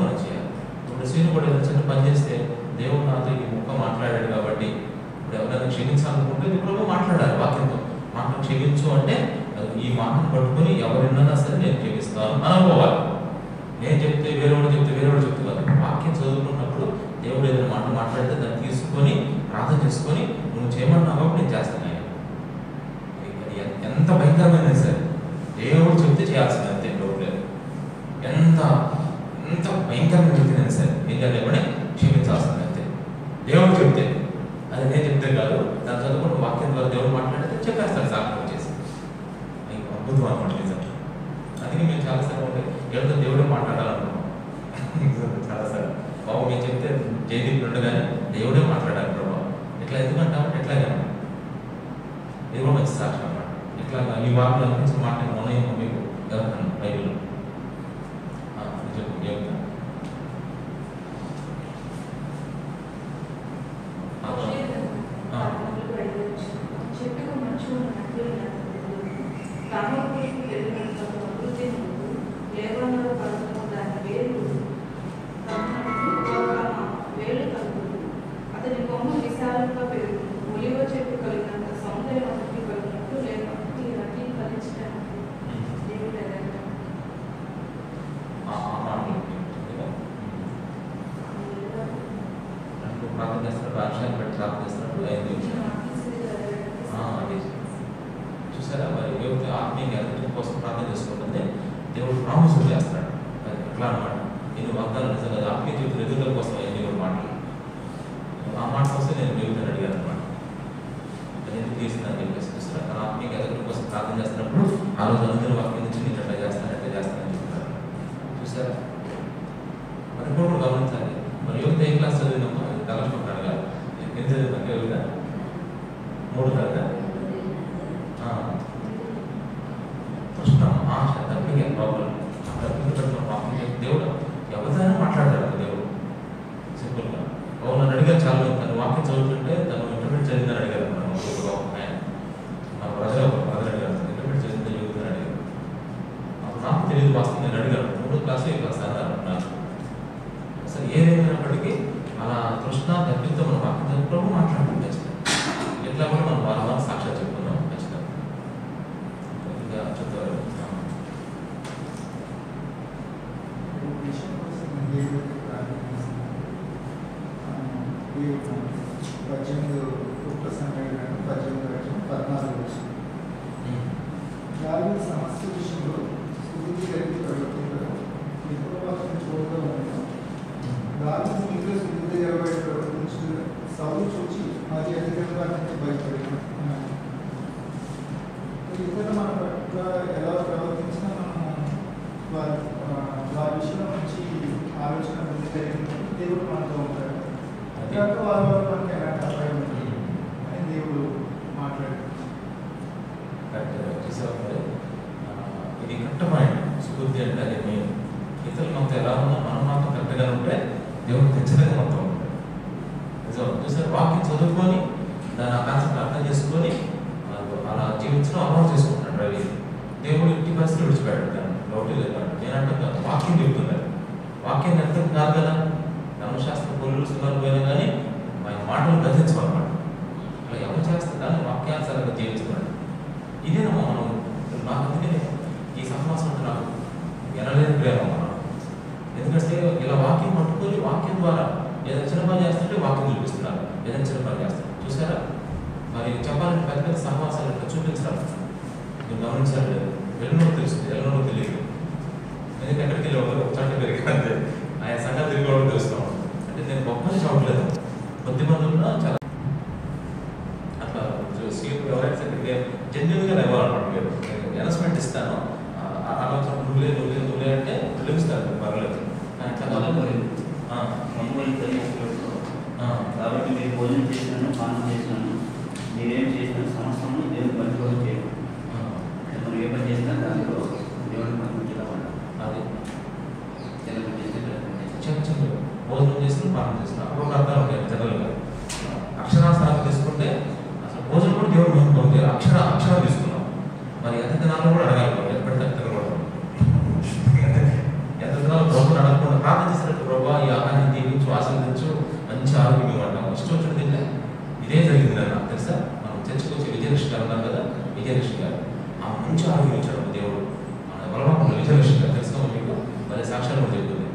మనం చేయాలి. ఇప్పుడు సీను కూడా ఏదైనా చిన్న పని చేస్తే దేవుడు నాతో ఈ ముక్క మాట్లాడాడు కాబట్టి ఇప్పుడు ఎవరైనా క్షమించాలనుకుంటే ఇప్పుడు మాట్లాడాలి వాక్యంతో. క్షమించు అంటే ఈ మాటను పట్టుకొని ఎవరిన్నా సరే నేను చేపిస్తాను అనుకోవాలి. నేను చెప్తే వేరేవాడు చెప్తే వేరేవాడు చెప్తున్నారు. వాక్యం చదువుకున్నప్పుడు దేవుడు ఏదైనా మాట మాట్లాడితే దాన్ని తీసుకొని ప్రార్థన చేసుకొని నువ్వు చేయమన్నావు నేను చేస్తాను. ఎంత భయంకరమైన సరే దేవుడు చెప్తే చేయాల్సింది అంతే, డౌట్ లేదు. ఎంత ఎంత భయంకరమైన వ్యక్తినైనా సరే ఏం చేయాలి, క్షమించాల్సింది అంతే. దేవుడు చెప్తే, అది నేను చెప్తే కాదు, దాని చదువుకున్న వాక్యం ద్వారా దేవుడు మాట్లాడితే చెప్పేస్తాడు సాక్షి వచ్చేసి. అద్భుతం అనమాట నిజం. అందుకే మేము చాలాసార్లు ఉంటాయి ఎవరితో దేవుడే మాట్లాడాలనుకున్నాం. చాలాసార్లు బాబు మేము చెప్తే జయదీప్ ఉండగానే దేవుడే మాట్లాడాలి ప్రభావ ఇట్లా ఎందుకంటామంటే ఎట్లాగా ఇది కూడా మంచి సాక్షి అన్నమాట. ఇట్లా ఈ వాక్యం అనిపించిన మాట ఉన్నాయేమో మీకు ఎవరికన్నా బైబిల్లో చెప్పు. అతని కొమ్మ విశాలంగా పెరుగు ఒలివ చెట్టు కలిగినంత సౌందర్యం అతనికి కలిగినట్టు లేకపోతే అన్ని ఫలించడానికి దేవుడు ప్రార్థన చేస్తున్నట్టు భాషను బట్టి ప్రార్థన చేస్తున్నట్టు 5 నిమిషాలు చూసారా. మరి యువత ఆత్మీయ ఎదుటి కోసం ప్రార్థన చేసుకుంటుంది, దేవుడు ప్రాముఖ్యం చేస్తాడు. అది ఎట్లా అనమాట, నేను వాగ్దానం నిజంగా ఆత్మీయ జీవితం ఎదుగుదల కోసం దేవుడు మాటలు ఆ మాట కోసం నేను యువతను అడిగాను అనమాట. అది ఎందుకు తీసిందని చెప్పేసి చూసారా. తన ఆత్మీయ ఎదుటి కోసం ప్రార్థన చేస్తున్నప్పుడు ఆ రోజు అందరూ వాక్యం నుంచి నేను ఎట్లా చేస్తానని చెప్తారు. చూసారా, మరి కూడా గమనించాలి. మరి యువత ఏ క్లాస్ చదివినమ్మా తలచుకుంటాడు కదా, ఎంత చదివినా యువత 3 కదా కృష్ణం ఆశ తప్పిగా ప్రాబ్లం దేవుడు ఎవరితోనైనా మాట్లాడతాడు. దేవుడు సింపుల్గా నన్ను అడిగారు చాలా మంది, తను వాక్యం చదువుతుంటే తను ఇంటర్మీడియట్ చదివిందని అడిగారు. ఆయన నా ప్రజలు అడిగారు ఇంటర్మీడియట్ చదివిందని చదువుతుందని అడిగారు. అప్పుడు నాకు తెలియదు వాస్తవం, నేను అడిగాను 3వ క్లాసు ఈ క్లాస్ అన్నారు నాకు. అసలు ఏదైనప్పటికీ అలా కృష్ణ తప్పితో మన వాక్యం ప్రభు మాట్లాడుతుంది ఖచ్చితంగా. ఎట్లా కూడా మనం వారం సాక్షాత్ చెప్పుకున్నాం ఖచ్చితంగా. ఇంకా చెప్తారు సమస్య విషయంలో స్థితి కలిగి ప్రవర్తించడం చూడడం దాని ఇంట్లో స్థితి ప్రవర్తించు సౌలు చూచి అది అధికంగా భయపడి ఇతర మన పట్ల ఎలా ప్రవర్తించినా మనం వారి విషయంలో మంచి ఆలోచన కలిగినప్పుడు దేవుడు మనతో ఉంటాడు. అక్కడ వారి వల్ల మనకి ఎలాంటి అపాయం ఉంటుంది అని దేవుడు మాట్లాడారు. ఇది కరెక్ట్ పాయింట్. స్ఫూర్తి అంటే అది మెయిన్. ఇతరులు మనతో ఎలా ఉన్నా మనం మాత్రం కరెక్ట్గా ఉంటే దేవుడు ఖచ్చితంగా మొత్తం ఉంటాడు. నిజం చూసారు, వాక్యం చదువుకొని దాని కాన్సెప్ట్ అర్థం చేసుకొని అలా జీవించడం అలవాటు చేసుకుంటాడు రవి. దేవుడు ఇంటి పరిస్థితులు విడిచిపెట్టాడు, డౌట్ లేదు. నేనంటే వాక్యం చెప్తున్నాడు, వాక్యాన్ని అర్థం కాదు కదా. ధర్మశాస్త్ర పొల్లు సుమారు పోయినా కానీ ఆయన మాటలు గ్రహించుకోనమాట. అలా ఎవరు చేస్తారు దాన్ని వాక్యానుసారంగా జీవిస్తున్నాడు. ఇదేనమ్మా మనం నాకు అందుకనే ఈ సహవాసం అంటే నాకు ఎనలేని ప్రేమ మనం. ఎందుకంటే ఇలా వాక్యం పట్టుకొని వాక్యం ద్వారా ఏదైనా చిన్న పని చేస్తుంటే వాక్యం చూపిస్తున్నారు, ఏదైనా చిన్న పని చేస్తారు. చూసారా, మరి చెప్పాలంటే పెద్ద పెద్ద సహవాసాలు ఇట్లా చూపించడం మీరు గమనించాలి. ఎన్నో తెలుస్తుంది, ఎన్నో తెలియదు. ఎందుకంటే ఎక్కడికి వెళ్ళి ఒక చోట పెరిగితే ఆయన సంగతి తిరిగి తెలుస్తాం. అంటే నేను గొప్పని చూడలేదు, కొద్ది మంది ఉన్నా చాలా అట్లా ఎవరైనా సరే జెన్యున్గా ఇవ్వాలన్నమాట. మీరు అనౌన్స్మెంట్ ఇస్తాను ఆలోచన నువ్వులే అంటే పిలుస్తారు పర్లేదు. కాబట్టి మీరు భోజనం చేసినాను, పానం చేసినాను, మీరేం చేసిన సమస్తము దేవుని పరిచయం చేయడం. మనం ఏ పని చేసినా దాంట్లో దేవుని పంపించడం. అది చేసిన భోజనం చేసిన పానం చేసిన అప్పుడు అర్థాలు ఉంటాయి జనరల్గా. అక్షరాస్త్రాలు తీసుకుంటే అసలు భోజనం కూడా దేవుడు మేము పంపారు. అక్షరం తీసుకున్నాం. మరి ఎంత దినాల్లో కూడా అడగాలి, ఎప్పటికీ తిరగకూడదు. ఎంత దినాలు ప్రభుత్వం అడగకుండా ప్రార్థన చేసినట్టు ప్రభావ ఈ ఆహారాన్ని దీవించు, ఆశీర్వదించు, మంచి ఆరోగ్యం అంటాం. ఇష్టం వచ్చిన తింటే ఇదే జరిగింది నాకు తెలుసా. మనం చర్చకు వచ్చి విజయదశమి అన్నాం కదా, మంచి ఆరోగ్యం ఇచ్చాడు దేవుడు. మన బలవంతులు విజయలక్ష్మి తెలుసుకోవాలి మీకు మరి సాక్ష్యాలు కూడా చెప్తుంది.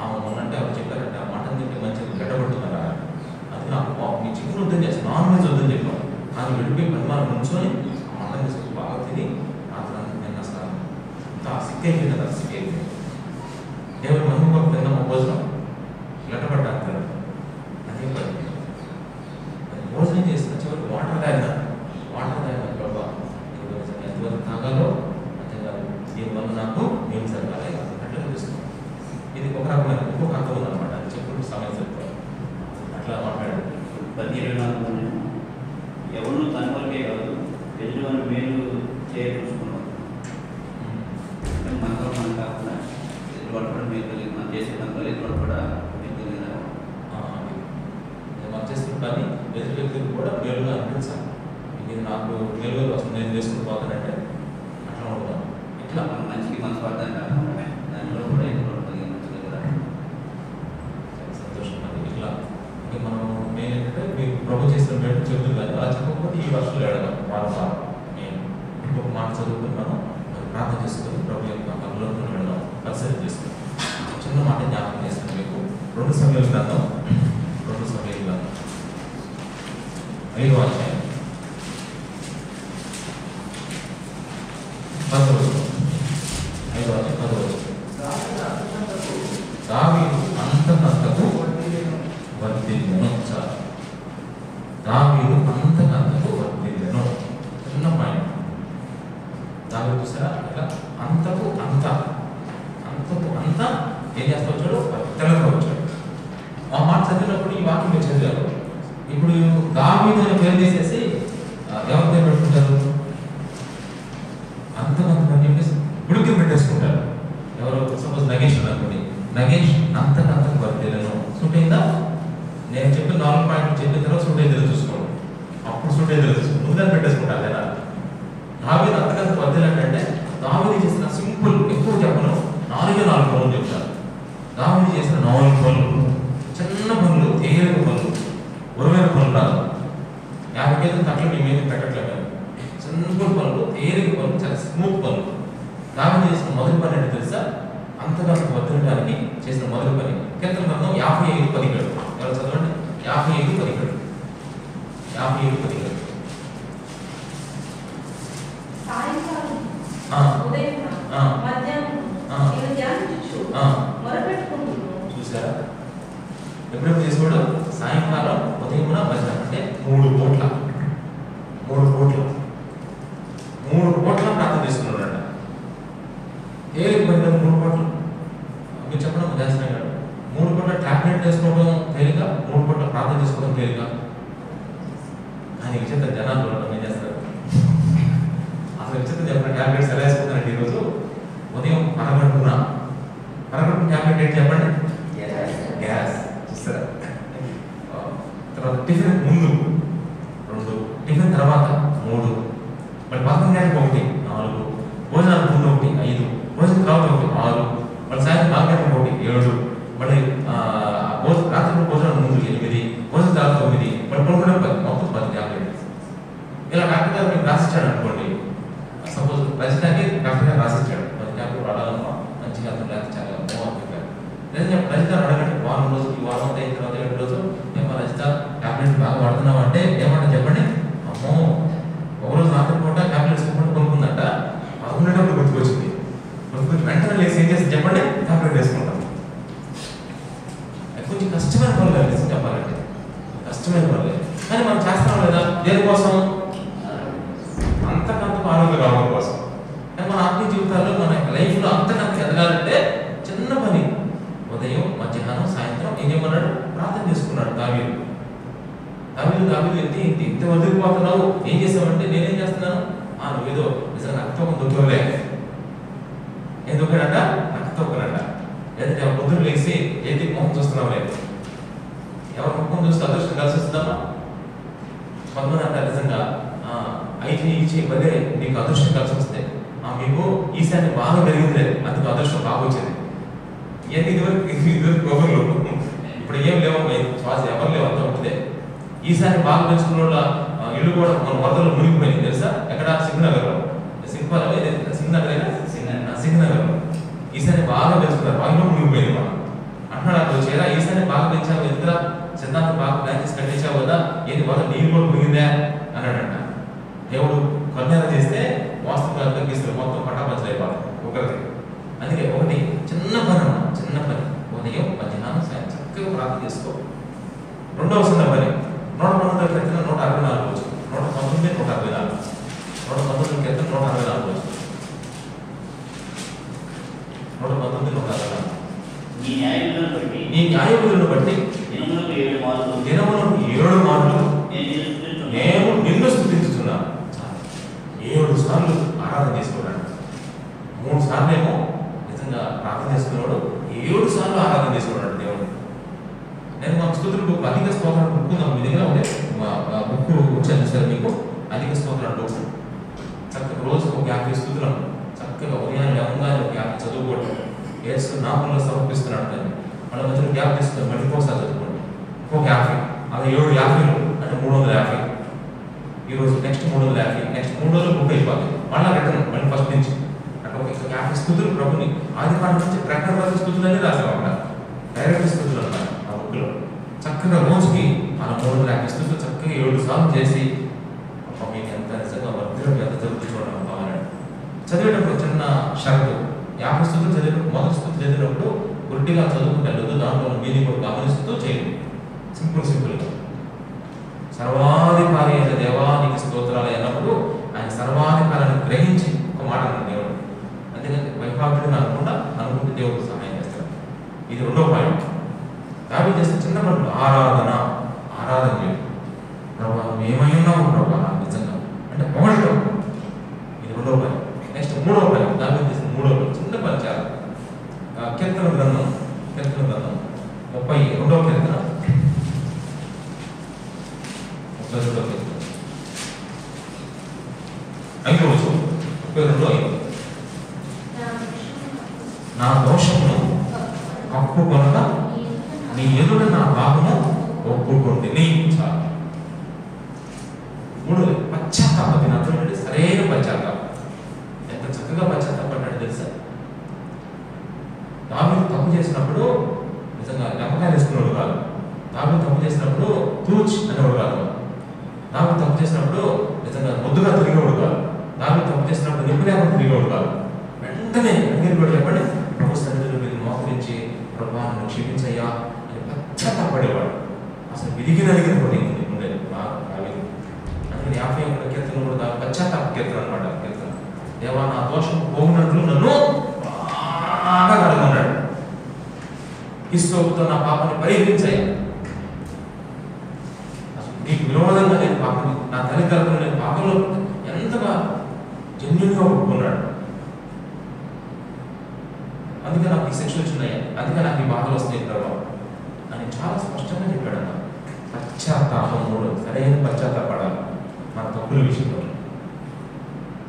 ఆమె మొన్నంటే ఆవిడ చెప్పారంటే ఆ మటన్ తింటే మంచిగా గడ్డపడుతున్నారా, అది నాకు మీ చికెన్ వద్దని చేసి నాన్ వెజ్ వద్దని చెప్పాను. కానీ వెళ్ళిపోయి పరిమాణం నుంచొని ఆ మటన్ తీసుకొని బాగా తిని రాత్రి నేను అసలు అంత సిక్కైపోయింది కదా, సిక్కైపోయింది. దేవుడు మహిమ తిన్నాము భోజనం గడ్డపడ్డా అంటారు. అదే పడింది. భోజనం చేసిన చివరికి వాటర్ తాగినా ప్రభా ఎంతవరకు తాగాలో అంతేకాదు దీనివల్ల నాకు ఏం జరగాలి అన్నట్లు అనిపిస్తుంది. ఇది ఒక రకమైన ఇంకొక అర్థం ఉందన్నమాట. అది చెప్పుడు సమయం చెప్తాను అట్లా మాట్లాడాడు. 10:24 ఎవరు తన వరకే కాదు ఎదురుని మేలు చేయకూసుకున్నాం. మనతో మనం కాకుండా ఎదురువాడు కూడా మేలు కలిగి మనం చేసే పనులు ఎదురువాడు కూడా మేలు కలిగిన మనం చేస్తున్న పని ఎదురు వ్యక్తులకు కూడా మేలుగా అనిపించాలి. ఇది నాకు మేలుగా వస్తుంది, నేను చేసుకుని పోతానంటే అట్లా ఉంటాను. ఇట్లా మన మంచికి మన స్వార్థం కాకుండా దానిలో కూడా ఎదురువాడు కలిగించలేదు కదా. సంతోషం. అది ఇట్లా ఇంకా మనం మెయిన్ ఏంటంటే మీకు ప్రభు చేసిన మేలు చెబుతుంది కానీ అలా చెప్పకపోతే ఈ వర్షాలు ఏడదాం వారం నేను ఇంకొక మాట చదువుకున్నాను. మరి ప్రార్థన చేసుకుని ప్రభు యొక్క పనులను వెళ్ళడం పరిశీలన చేసుకుని చిన్న మాట జ్ఞాపకం చేస్తాను మీకు. 2 సమయాలు గ్రంథం 5వ అధ్యాయం 10వ వచనం. 5వ అధ్యాయం 10వ వచనం. దావీదు అంతకంతకు వర్ధిల్లెను. దావీదు అంతకంతకు వర్ధిల్లెను. చిన్న పాయింట్. దావీదు చూసారా ఇట్లా అంతకు అంత ఏం చేస్తా వచ్చాడు, తెలంగా వచ్చాడు. ఆ మాట చదివినప్పుడు ఈ వాక్యం మీరు చదివారు. ఇప్పుడు దావీదు అని పేరు తీసేసి ఎవరి పేరు పెట్టుకుంటారు, అంతకంతకు అని చెప్పేసి గుడికి పెట్టేసుకుంటారు. ఎవరు సపోజ్ నగేష్ అనుకోండి, నగేష్ అంతకంతకు వర్ధిల్లెను. సూట్ అయిందా? నేను చెప్పిన 4 పాయింట్లు చెప్పిన తర్వాత సూట్ అయిందో చూసుకోండి. అప్పుడు సూట్ అయిందో చూసుకోండి. ముందుగా పెట్టేసుకుంటారు లేదా. దావీదు అంతకంతకు వర్ధిల్లెను అంటే దావీదు చేసిన సింపుల్, ఎక్కువ చెప్పను, 4 పనులు చెప్తారు. దావీదు చేసిన 4 పనులు చిన్న పనులు, తేలిక పనులు, ఉరమైన పనులు రాదు. 50 కేజీల తట్లు మీ మీద పెట్టట్లేదు. సింపుల్ పనులు, తేలిక పనులు, చాలా స్మూత్ పనులు. దావీదు చేసిన మొదటి పని అంటే తెలుసా? అంతకంతకు వర్ధిల్లడానికి చేసిన మొదటి పని కీర్తన గ్రంథం 55:17. ఎవరు చదవండి? 55:17. 55:17. చూసారా? ఎప్పుడెప్పుడు చేసుకోవడం? సాయంకాలం, ఉదయమున, మధ్యాహ్నం. అంటే 3 పూట్ల ప్రార్థన చేసుకున్నాడు. తేలిక పడిన 3 పూటలు మీరు చెప్పడం చేస్తున్నాయి కదా. 3 పూట్ల టాబ్లెట్ వేసుకోవడం తేలిక, 3 పూట్ల ప్రార్థన చేసుకోవడం తేలిక. కానీ విచిత్ర జనాలు ఏం చేస్తారు అసలు విచిత్ర చెప్పిన టాబ్లెట్స్ ఎలా వేసుకుంటారంటే ఈరోజు ఉదయం 11 టాబ్లెట్ ఏంటి చెప్పండి? గ్యాస్. చూస్తారా? తర్వాత టిఫిన్ ముందు 2, టిఫిన్ తర్వాత 3, మళ్ళీ 11 గంటలకు 1, 4, భోజనానికి ముందు 1, 5, భోజనం తర్వాత 1, 6, మళ్ళీ సాయంత్రం 4 గంటలకు 1, 7, మళ్ళీ రాత్రి భోజనం ముందు 8, భోజనం తర్వాత 9, మళ్ళీ 11, 10, మొత్తం 10 టాబ్లెట్స్. ఇలా డాక్టర్ గారు మీకు రాసిచ్చాడు అనుకోండి. సపోజ్ రజితాకి డాక్టర్ గారు రాసిచ్చాడు 10 టాబ్లెట్ వాడాలమ్మా, మంచిగా అర్థం లేక చాలా బాగుంది చెప్పారు. లేదా రజిత అడగండి, వారం రోజు ఈ వారం అయిన తర్వాత 7 రోజు ఏమో రజిత టాబ్లెట్ బాగా వాడుతున్నావు అంటే ఏమంటే చెప్పండి, అమ్మో ఒకరోజు రాత్రి పూట టాబ్లెట్స్ కొనుక్కుందంట, 11 గుర్తుకొచ్చింది. వెంటనే లేసి ఏం చేసి చెప్పండి, టాబ్లెట్ వేసుకుంటాం. కొంచెం కష్టమైన పనులు అనిపిస్తుంది చెప్పాలంటే, కష్టమైన పనులే. కానీ మనం చేస్తున్నాం లేదా దేనికోసం? అంతకంతకు ఆరోగ్య రావడం కోసం. కానీ మన ఆత్మీయ జీవితాల్లో, మన లైఫ్లో అంతకంతకు ఎదగాలంటే చిన్న పని. ఉదయం, మధ్యాహ్నం, సాయంత్రం ఏం చేయమన్నాడు? ప్రార్థన చేసుకున్నాడు దావీదు. ఇంత వదిలిపోతున్నావు, ఏం చేసావంటే నేనేం చేస్తున్నాను? నువ్వేదో నిజంగా రక్తం దుఃఖంలే. ఏం దుఃఖాడంట? రక్తొక్కనంట. లేదంటే పొద్దున్న లేచి ఏంటి మొహం చూస్తున్నావు లేదు. ఎవరు ముఖం చూస్తే అదృష్టం కలిసి వస్తుందమ్మా? కొంతమంది అంటారు నిజంగా ఇచ్చి ఇవ్వదే నీకు అదృష్టం కలిసి వస్తే మీకు ఈసారి బాగా పెరిగింది లేదు, అందుకు అదృష్టం బాగా వచ్చింది. ఇవన్నీ ఇదివరకు గొప్పలు. ఇప్పుడు ఏం లేవు, శ్వాస ఎవరు లేవు, అంతా ఉంటుందే. ఈసారి బాగా పెంచుకున్న వాళ్ళ ఇల్లు కూడా మన వరదలు మునిగిపోయింది తెలుసా? ఎక్కడ? సింగనగర్లో సింహనగర్ సింగనగర్ ఈసారి బాగా పెంచుతున్నారు, బాగా మునిగిపోయింది మనం అంటున్నాడు. అక్కడ చేరా ఈసారి బాగా పెంచావు, ఎంత సిద్ధాంతం బాగా బ్రాంచెస్ కట్టించావు కదా, ఏంటి బాగా నీళ్ళు కూడా మునిగిందా అన్నాడంట. దేవుడు కన్యార చేస్తే వాస్తవంగా గీస్తారు మొత్తం పటాపంచలు అయిపోవాలి ఒకరికి. అందుకే ఒకటి చిన్న పని అన్న, చిన్న పని ఉదయం మధ్యాహ్నం సాయం చక్కగా ప్రార్థన చేసుకో. రెండవ చిన్న పని 119 కీర్తన 164 రోజు, 119 164, 119 కీర్తన 164 రోజు, 119 164. నీ న్యాయములను బట్టి దినములకు 7 మార్లు నేను నిన్ను స్తుతించుచున్నాను. 7 సార్లు ఆరాధన చేసుకోవడానికి, 3 సార్లు ఏమో నిజంగా ప్రార్థన చేసుకున్నాడు, 7 సార్లు ఆరాధన చేసుకున్నాడు దేవుడు. నేను మా స్తుతులు బుక్ అధిక స్తోత్రాలు బుక్ మీ దగ్గర ఉండే బుక్ వచ్చాను సార్ మీకు, అధిక స్తోత్రాలు బుక్ చక్కగా రోజుకు ఒక 50 స్తుతులను చక్కగా ఉదయాన్ని లేవగానే ఒక 50 చదువుకోవడం, ఏసు నామంలో సమర్పిస్తున్నాడు దాన్ని. మన మధ్యలో గ్యాప్ తీసుకుని మళ్ళీ ఇంకోసారి చదువుకోండి, ఇంకొక 50, అలా 7 50 అంటే 350. ఈరోజు నెక్స్ట్ 350, నెక్స్ట్ 3 రోజులు బుక్ అయిపోతుంది, మళ్ళీ రిటర్న్ మళ్ళీ ఫస్ట్ నుంచి అట్లా ఒక 50 స్తుతులు ప్రభుని ఆది కాలం నుంచి ప్రకటన వరకు స్తుతులన్నీ రాసేవాళ్ళ, డైరెక్ట్ స్తుతులు అన్నారు ఆ బుక్లో. చక్కగా రోజుకి అలా 350 స్తుతులు చక్కగా 7 సార్లు చేసి మీకు ఎంత నిజంగా వర్తిలో ఎంత జరుగుతూ చూడడం కావాలండి. చదివేటప్పుడు చిన్న షరతు, 50 స్తుతులు చదివినప్పుడు మొదటి స్తుతులు చదివినప్పుడు గుడ్డిగా చదువుకుంటే వెళ్ళదు, దాంట్లో మీనింగ్ కూడా గమనిస్తూ చేయండి. సింపుల్గా సర్వాధికారి అయిన దేవానికి స్తోత్రాలు అయినప్పుడు ఆయన సర్వాధికారాన్ని గ్రహించి ఒక మాట అన్నాడు దేవుడు. అందుకని వైభాగ్యుడిని అనుకుంటే దేవుడు సహాయం చేస్తాడు. ఇది 2వ పాయింట్. దావీదు చేస్తే చిన్న పనులు ఆరాధన చేయండి. ప్రభా నువ్వు ఏమై ఉన్నావు ప్రభా నిజంగా అంటే పొగడటం, ఇది 2వ పాయింట్. నెక్స్ట్ 3వ పాయింట్, దావీదు చేసిన 3వ పని చిన్న పని చాలా. కీర్తన గ్రంథం 32వ కీర్తన 32:5 నా దోషమును కప్పుకొనక నీ ఎదుట నా పాపము ఒప్పుకుంటుంది. చాలు. 3 పశ్చాత్తాపం. దీని అర్థం ఏంటంటే సరైన పశ్చాత్తాపం. ఎంత చక్కగా పశ్చాత్తాపడ్డాడు తెలుసా. దావీదు తప్పు చేసినప్పుడు నిజంగా నిమ్మకాయలు వేసుకునేవాడు కాదు, దావీదు తప్పు చేసినప్పుడు తూచ్ అనేవాడు కాదు, దావీదు తప్పు చేసినప్పుడు నిజంగా ముద్దుగా తిరిగేవాడు కాదు, దావీదు తప్పు చేసినప్పుడు నిప్పులేకుండా తిరిగేవాడు కాదు. వెంటనే అంగీకరి చెప్పండి ప్రభు సన్నిధిలో మీరు మోకరించి ప్రభా నన్ను క్షమించయ్యా అని పశ్చాత్తాపడేవాడు. అసలు విరిగి నలిగిన కూడా ఉండేది దావీదు. అందుకని 51 కీర్తన కూడా పశ్చాత్తాప కీర్తన అనమాట. కీర్తన, దేవా నా దోషం పోగినట్లు నన్ను బాగా కడుగున్నాడు, హిస్సోపుతో నా పాపాన్ని పరిహరించాయి. నీకు విరోధంగా నేను పాపం, నా తల్లిదండ్రులు నేను పాపంలో ఎంతగా జెన్యున్గా ఒప్పుకున్నాడు. అందుకే నాకు ఈ శిక్షలు వచ్చినాయి, అందుకే నాకు ఈ బాధలు వస్తాయి ప్రభావం అని చాలా స్పష్టంగా చెప్పాడు అన్న. పశ్చాత్తాపం 3 సరైన పశ్చాత్తాపడాలి మన తప్పుల విషయంలో.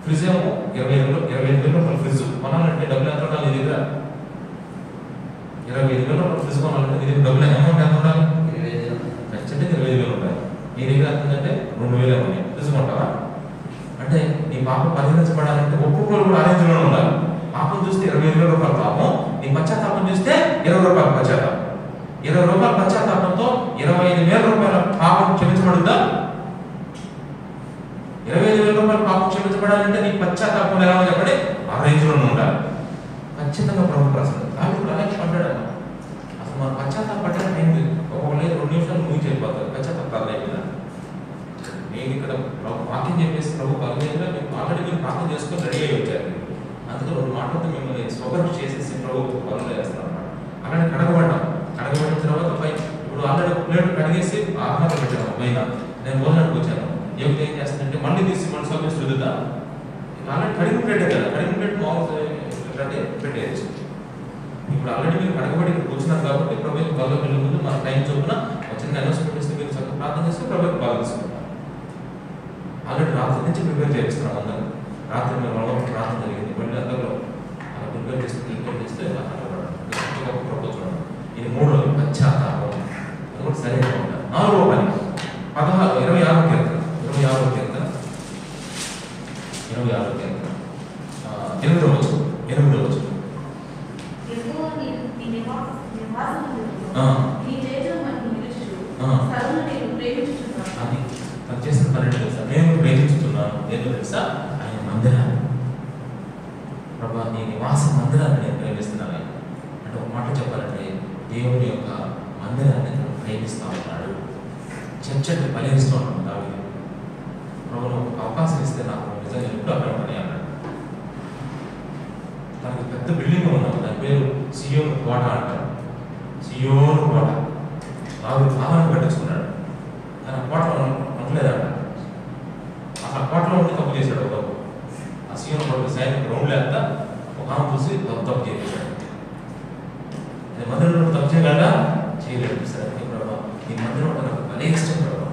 ఫ్రిడ్జ్ ఏమో 25,000 ఫ్రిడ్జ్ కొనాలంటే డబ్బులు ఎంత ఉండాలి? నీ దగ్గర 25,000 ఫ్రిడ్జ్ కొనాలంటే నీ దగ్గర డబ్బులు అమౌంట్ ఎంత ఉండాలి? ఖచ్చితంగా 25,000 ఉండాలి. నీ దగ్గర ఎంతంటే 2,000 ఉన్నాయి. ఫ్రిడ్జ్ కొంటావా? అంటే నీ పాపం పరిహరించబడాలంటే ఒప్పుకోలు కూడా ఆలోచనలో ఉండాలి. పాపం చూస్తే 25,000 రూపాయల పాపం, నీ పశ్చాత్తాపం చూస్తే 20 రూపాయల పశ్చాత్తాపం. 20 రూపాయల పశ్చాత్తాపంతో 25,000 రూపాయల పాపం క్షమించబడుద్దా? 25,000 రూపాయల పాపం క్షమించబడాలంటే నీ పశ్చాత్తాపం ఎలా చెప్పండి? ఆ రేంజ్లో ఉండాలి. ఖచ్చితంగా ప్రభు ప్రసన్న. దావీదు కూడా అలాగే పడ్డాడు. అసలు మన పశ్చాత్తాపం పడ్డానికి ఏంటి? ఒక్కొక్క 2 నిమిషాలు ముగిచి వెళ్ళిపోతారు పశ్చాత్తాపం అయిపోయిందా. నేను ఇక్కడ వాక్యం చెప్పేసి ప్రభు పర్లేదుగా మీకు ఆల్రెడీ మీరు ప్రార్థన చేసుకొని రెడీ అయ్యి వచ్చారు. అందులో 2 మాటలతో మిమ్మల్ని స్వగతం చేసేసి ప్రభు పనులు చేస్తారు అన్నమాట. అలానే కడగబడిన తర్వాత ఇప్పుడు ఆల్రెడీ ప్లేట్ కడిగేసి ఆహారం పెట్టాను పైన. నేను భోజనానికి వచ్చాను, ఏమిటి ఏం చేస్తానంటే మళ్ళీ తీసి మన సర్వీస్ రుద్దుతా. ఆల్రెడీ కడిగిన ప్లేటే కదా, కడిగిన ప్లేట్ మామూలు పెట్టేయచ్చు. ఇప్పుడు ఆల్రెడీ మీరు కడగబడి ఇక్కడ కూర్చున్నారు కాబట్టి ప్రభు బాగా వెళ్ళే ముందు మన టైం చొప్పున చిన్న అనౌన్స్మెంట్ ఇస్తే మీరు చక్కగా ప్రార్థన చేస్తే ప్రభు బాగా తీసుకుంటారు. ఆల్రెడీ రాత్రి నుంచి ప్రిపేర్ చేస్తున్నాం అందరం. రాత్రి మేము ప్రార్థన జరిగింది, మళ్ళీ అందరిలో అలా ప్రిపేర్ చేస్తే ప్రభు చూడండి. ఇది 3వది పశ్చాత్తాపం. అది కూడా సరైన ఉంటారు. 4వ పని 26వ కీర్తన 26వ కీర్తన 8వ వచనం. యెహోవా నీ నివాసములో ఆ. నీ తేజోమహిమ నిలుచుచు ఆ. సర్వను నేను ప్రేమించుచున్నాను. అది తను చేసిన పని తెలుసా? నేను ప్రేమించుతున్నాను. ఏదో తెలుసా? ఆయన మందిరాన్ని, ప్రభా నీ నివాస మందిరాన్ని నేను ప్రేమిస్తున్నాను. అంటే ఒక మాట చెప్పాలంటే దేవుని యొక్క మందిరాన్ని తను ప్రేమిస్తూ ఉన్నాడు. చర్చని బలిస్తూ ఉన్నాడు దావీదు. ప్రభు ఒక అవకాశం ఇస్తే నాకు నిజంగా ఎప్పుడు అక్కడ పని అన్నాడు. తనకి పెద్ద బిల్డింగ్ ఉన్నాడు, దాని పేరు సియోను కోట అంటారు. సియోను కోట దావీదు ఆహారం కట్టించుకున్నాడు. కానీ ఆ కోటలో ఉండలేదంట. అసలు కోటలో ఉండి తప్పు చేశాడు. ఒక తప్పు ఆ సీఎం కోట సైనిక రౌండ్ లేక ఒక ఆమె చూసి తప్పు చేశాడు. మందిరంలో తప్పు చేయగలరా? చేయలేడు. సరే ప్రభావ ఈ మందిరం నాకు భలే ఇష్టం ప్రభావ,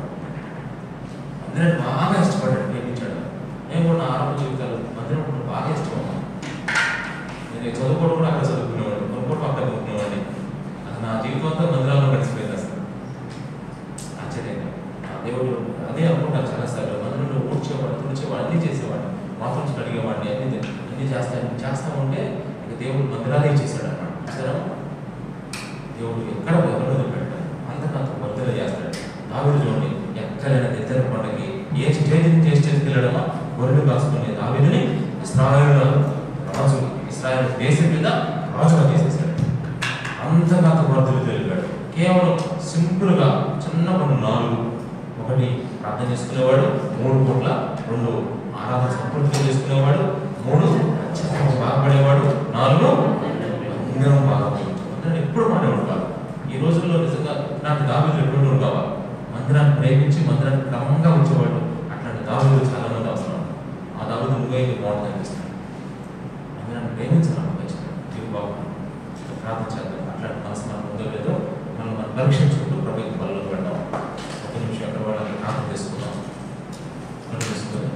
మందిరాన్ని బాగా ఇష్టపడ్డాడు, ప్రేమించాడు. నేను కూడా నా ఆరంభ జీవితాలు మందిరం బాగా ఇష్టం. నేను చదువుకోవడం కూడా అక్కడ చదువుకునేవాడిని, కొనుక్కోవడం అక్కడ కొనుక్కునేవాడిని. అది నా జీవితం అంతా మందిరాల్లో గడిచిపోయింది. అసలు ఆశ్చర్యంగా దేవుడు అదే అనుకుంటాను చాలాసార్లు. మందిరంలో ఊడ్చేవాడు, తుడిచేవాడు, అన్నీ చేసేవాడు, బాత్రూమ్స్ కడిగేవాడిని, అన్నీ చేస్తా ఉంటే ఇక దేవుడు మందిరాలే చేశాడు అన్నమాట. సరే దేవుడు ఎక్కడ ఎవరు పెట్టాడు అంతకంత వర్ధలు చేస్తాడు. దావీదు చూడండి, ఎక్కడైనా ఇతర పండుగకి ఏ స్టేజ్ నుంచి ఏ స్టేజ్కి వెళ్ళడమా గొర్రెలు కాసుకునే దావీదుని ఇశ్రాయేలు దేశం మీద రాజుగా చేసేసాడు. అంతకంత వర్ధలు తెలిపాడు. కేవలం సింపుల్గా చిన్న పనులు 4: 1 ప్రార్థన చేసుకునేవాడు, 3 పూట్ల 2 ఆరాధన సంపూర్తిగా చేసుకునేవాడు, 3 బాగుపడేవాడు, 4 అందరం బాగా మందిరాన్ని ఎప్పుడు మానేవాడు కాదు. ఈ రోజుల్లో నిజంగా ఇట్లాంటి దావీదులు ఎప్పుడు కావాలి. మందిరాన్ని ప్రేమించి మందిరాన్ని క్రమంగా వచ్చేవాడు. అట్లాంటి దావీదులు చాలా మంది అవసరం. ఆ దావీదు నువ్వైతే బాగుంటుంది అనిపిస్తుంది. మందిరాన్ని ప్రేమించాలి ఖచ్చితంగా. తీరు బాగుంటుంది. ప్రార్థన చేద్దాం. అట్లాంటి మనసు మనకు ఉందో లేదో మనం పరీక్షించుకుంటూ ప్రభుత్వ పనులు పెడదాం. ఒక నిమిషం అక్కడ వాళ్ళని ప్రార్థన చేసుకుందాం. చేసుకొని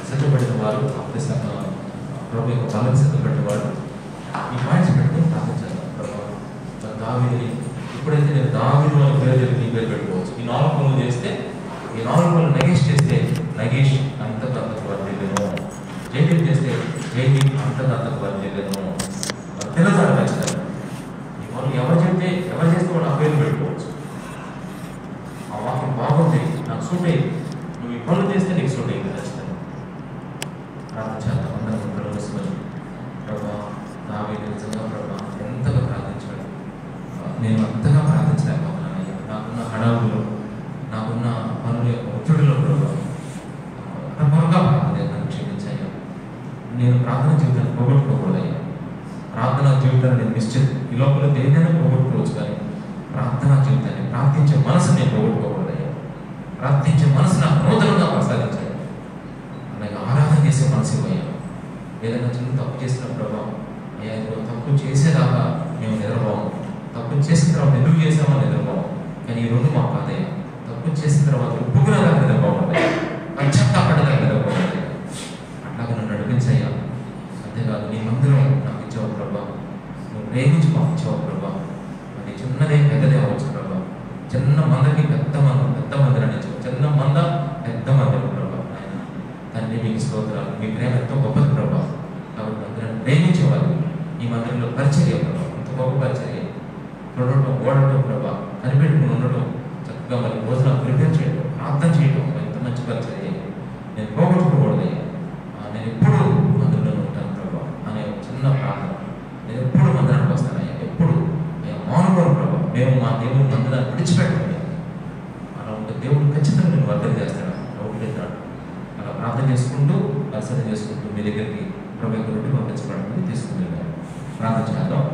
సిద్ధపడిన వారు ప్రభు యొక్క పనులకు సిద్ధపడిన వారు ఈ పాయింట్స్ పెట్టుకుని ప్రార్థన చేద్దాం. దావీదుని ఇప్పుడైతే నేను దావీదు అని పేరు చెప్పి నీ పేరు పెట్టుకోవచ్చు. ఈ 4 పనులు చేస్తే, ఈ 4 పనులు నగేష్ చేస్తే నగేష్ అంతకంతకు వర్ధిల్లును, జైదీప్ చేస్తే జైదీప్ అంతకంతకు వర్ధిల్లును. తెలుసారు ఖచ్చితంగా ఈ పనులు ఎవరు చేస్తే వాడు ఆ పేరు పెట్టుకోవచ్చు. ఆ వాక్యం బాగుంది, నాకు సూట్ అయ్యింది, నువ్వు ఈ పనులు చేస్తే నీకు సూట్ అయ్యింది ఖచ్చితంగా. ప్రార్థన చేద్దాం. అందరం ప్రవేశించుకొని ప్రభా దావీదు నిజంగా ప్రభా ఎంతగా ప్రార్థించాడు. నేను అంతగా ప్రార్థించలేకపోతున్నానయ్యా. నాకున్న హడావుల్లో, నాకున్న పనుల యొక్క ఒత్తిడిలో ప్రభావ త్వరగా ప్రార్థన క్షమించాయ్యా. నేను ప్రార్థన జీవితాన్ని పోగొట్టుకోకూడదయ్యా. ప్రార్థనా జీవితాన్ని నేను ఈ లోపల దేనైనా పోగొట్టుకోవచ్చు, కానీ ప్రార్థనా జీవితాన్ని, ప్రార్థించే మనసు నేను పోగొట్టుకోకూడదయ్యా. ప్రార్థించే మనసు నాకు నూతనంగా ప్రసాదించాయి. అలాగే ఆరాధన చేసే మనసు ఇవ్వయ్యా. ఏదైనా చిన్న తప్పు చేసిన ప్రభావం అయ్యా, ఇదిగో తప్పు చేసేదాకా మేము నిద్రపోము, తప్పు చేసిన తర్వాత ఎందుకు చేసామని నిద్రపోము, కానీ ఈ 2 మాకు కాదయ్యా. తప్పు చేసిన తర్వాత ఉప్పుకునేదాకా నిద్రపోవాలి, పశ్చాత్తాపడేదాకా నిద్రపోవాలి. అట్లాగే నన్ను నడిపించయ్యా. అంతేకాదు నీ మందిరం నాకు ఇచ్చావు ప్రభా, నువ్వు ప్రేమించి మాకు ఇచ్చావు ప్రభా. అది చిన్నదే పెద్దదే అవ్వచ్చు ప్రభా. చిన్న మందకి పెద్ద మందిరాన్ని ఇచ్చావు, చిన్న మంద పెద్ద మందిరం ప్రభా. ఆయన తండ్రి మీకు స్తోత్రాలు. మీ ప్రేమ ఎంతో గొప్పది ప్రభా. కాబట్టి మందిరాన్ని ప్రేమించేవాళ్ళు ఈ మందిరంలో పరిచర్య ప్రభా, ఇంత గొప్ప పరిచర్య, చూడటం, ఓడటం ప్రభా, కనిపెట్టుకుని ఉండటం, చక్కగా మరి భోజనాలు ప్రిపేర్ చేయడం, ప్రార్థన చేయడం, ఎంత మంచి పరిచర్య. నేను పోగొట్టుకోకూడదయ్యా. నేను ఎప్పుడు మందిరంలో ఉంటాను ప్రభా అనే చిన్న ప్రార్థన. నేను ఎప్పుడు మందిరానికి వస్తానయ్యా, ఎప్పుడు మానుకోను ప్రభా. మేము మా దేవుని మందిరాన్ని విడిచిపెట్టండి. అలా ఉంటే దేవుడు ఖచ్చితంగా నేను వర్ధన చేస్తాను. ఒకటేనాడు అలా ప్రార్థన చేసుకుంటూ, దర్శనం చేసుకుంటూ మీ దగ్గరికి ప్రభు యొక్క రొట్టె పంపించబడుతుంది, తీసుకుంటున్నాను. ప్రార్థన చేద్దాం.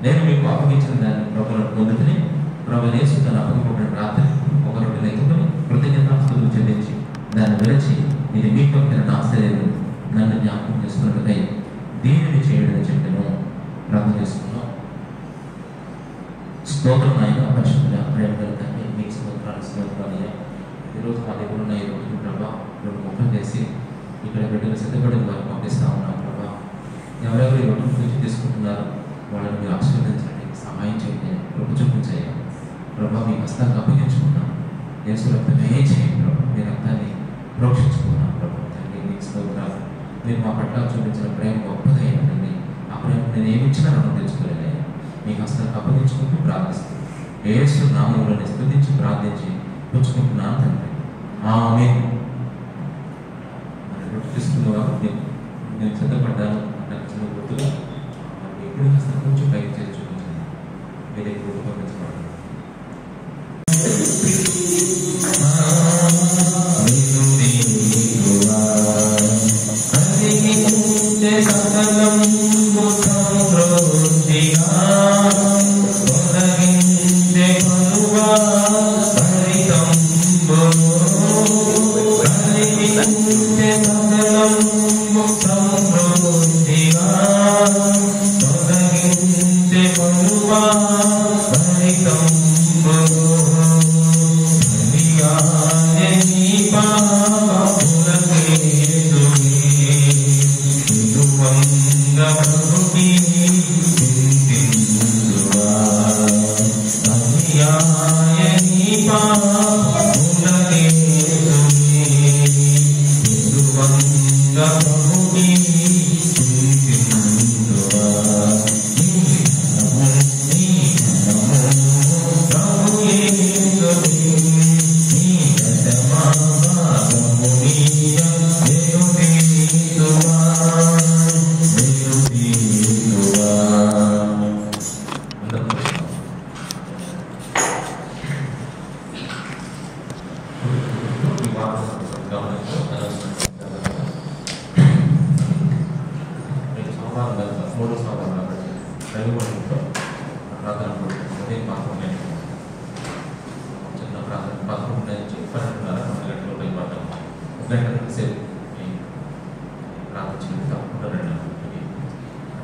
నేను మీకు అప్పగించిన దాన్ని ప్రభువులను పొందుకుని, ప్రభు యేసు తను అప్పగింపబడిన రాత్రి ఒక రొట్టెను ఎత్తుకుని కృతజ్ఞతాస్తుతులు చెల్లించి దాన్ని విరచి, ఇది మీకు నా శరీరం, నన్ను జ్ఞాపకం చేసుకున్నట్టుకై దీనిని చేయడం చెప్పాను. ప్రార్థన చేసుకున్నాం. స్తోత్రం ఆయన పరిశుద్ధుల ప్రేమ తండ్రి, మీకు స్తోత్రాలు. ఈరోజు మా దగ్గర ఉన్న ఈ రోజు ప్రభా 2 ముక్కలు చేసి ఇక్కడ బిడ్డలు సిద్ధపడిన వారు పంపిస్తా ఉన్నాం ప్రభా. ఎవరెవరు ఈ రొట్టె గురించి తీసుకుంటున్నారో వాళ్ళని మీరు ఆశీర్వదించండి, సహాయం చేయండి, కృప చూపించయ్యా ప్రభా. మీ హస్తానికి అప్పగించుకున్నాం. యేసు రక్తమే చేయండి ప్రభా. మీ రక్తాన్ని ప్రోక్షించుకున్నాం ప్రభా. తండ్రి మీకు స్తోత్రాలు. మీరు మా పట్ల చూపించిన ప్రేమ గొప్పది నేను ఏమి ఇచ్చినా రుణం తెచ్చుకోలేనే. మీకు అసలు అప్పగించుకుంటూ ప్రార్థిస్తాను. యేసు నామములో స్తుతించి ప్రార్థించి పుచ్చుకుంటున్నాను తండ్రి. ఆమేన్. మరి రొట్టె తీసుకున్న నేను సిద్ధపడ్డాను నాకు చిన్న గుర్తుగా ఎప్పుడు అసలు కొంచెం పైకి చేసి చూపించాను. మీరు ఎప్పుడు పంపించబడ్డాను.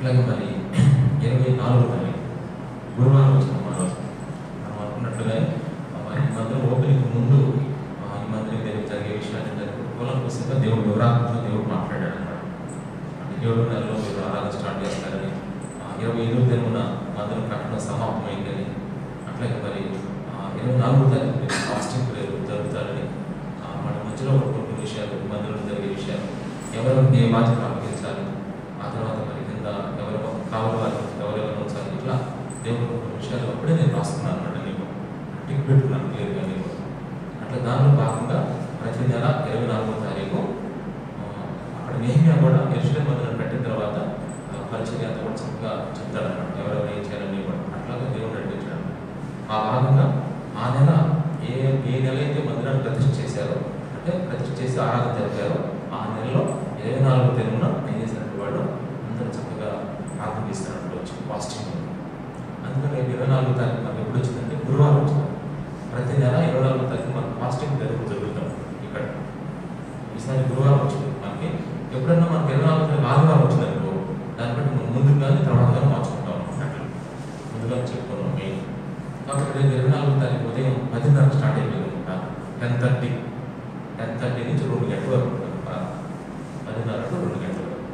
అట్లాగే మరి 24వ తారీఖు గురువారం వచ్చిన మనం అనుకున్నట్లుగా మరి ఈ మందిరం ఓపెనింగ్ ముందు ఈ మందిరం దగ్గర జరిగే విషయాన్ని కూలంకషంగా దేవుడు వివరాలతో దేవుడు మాట్లాడాడు అన్నమాట. అంటే 7 నెలలో మీరు ఆరాధన స్టార్ట్ చేస్తారని, 25వ తేదీన మందిరం కట్టడం సమాప్తమైందని, అట్లాగే మరి 24వ తారీఖు మీరు ఫాస్టింగ్ ప్రేయర్ జరుగుతారని, మన మధ్యలో కొన్ని విషయాలు మందిరంలో జరిగే విషయాలు ఎవరెవరికి ఏ బాధ్యత అప్పగించాలి, ఆ తర్వాత మరి కింద ఎవరు కావాలి వారికి ఎవరెవరు ఉంచాలి, ఇట్లా దేవుడు కొన్ని విషయాలు అప్పుడే నేను రాస్తున్నాను అన్నమాట. నీకు టిక్ పెట్టుకున్నాను క్లియర్గా నీకు. అట్లా దానిలో భాగంగా ప్రతి నెల 24వ తారీఖు అక్కడ నేహ్మియా కూడా యెరూషలేము మందిరం పెట్టిన తర్వాత పరిచర్య అంతా కూడా చక్కగా చెప్తాడన్నమాట. ఎవరెవరు ఏం చేయాలని కూడా అట్లాగా దేవుడు నడిపించాడు. ఆ భాగంగా ఆ నెల ఏ నెల అయితే మందిరాన్ని ప్రతిష్ఠ చేశారో, అంటే ప్రతిష్ఠ చేసి ఆరాధన జరిపారో, ఆ నెలలో 24వ తేదీన ఏం చేసినట్టు వాళ్ళు అందరూ చక్కగా ప్రార్థన చేసినట్టు వచ్చి పాజిటివ్. అందుకని 24వ తారీఖు మనకు ఎప్పుడు వచ్చిందంటే గురువారం వచ్చింది. ప్రతి నెల 24వ తారీఖు మనకు పాజిటివ్ జరుగుతాం ఇక్కడ. ఈసారి గురువారం వచ్చింది మనకి. ఎప్పుడన్నా మనకి 24వ తారీఖు ఆదివారం వచ్చిందనుకో, దాన్ని బట్టి మనం ముందుకు కానీ తర్వాత కానీ మార్చుకుంటాం అన్నట్లు ముందుగా చెప్పుకున్నాం మెయిన్. కాబట్టి 24వ తారీఖు ఉదయం 10:30 స్టార్ట్ అయిపోయింది అనుకుంటా. 10:30 నుంచి 2 గంటల వరకు 10:30 to 2 గంటల వరకు.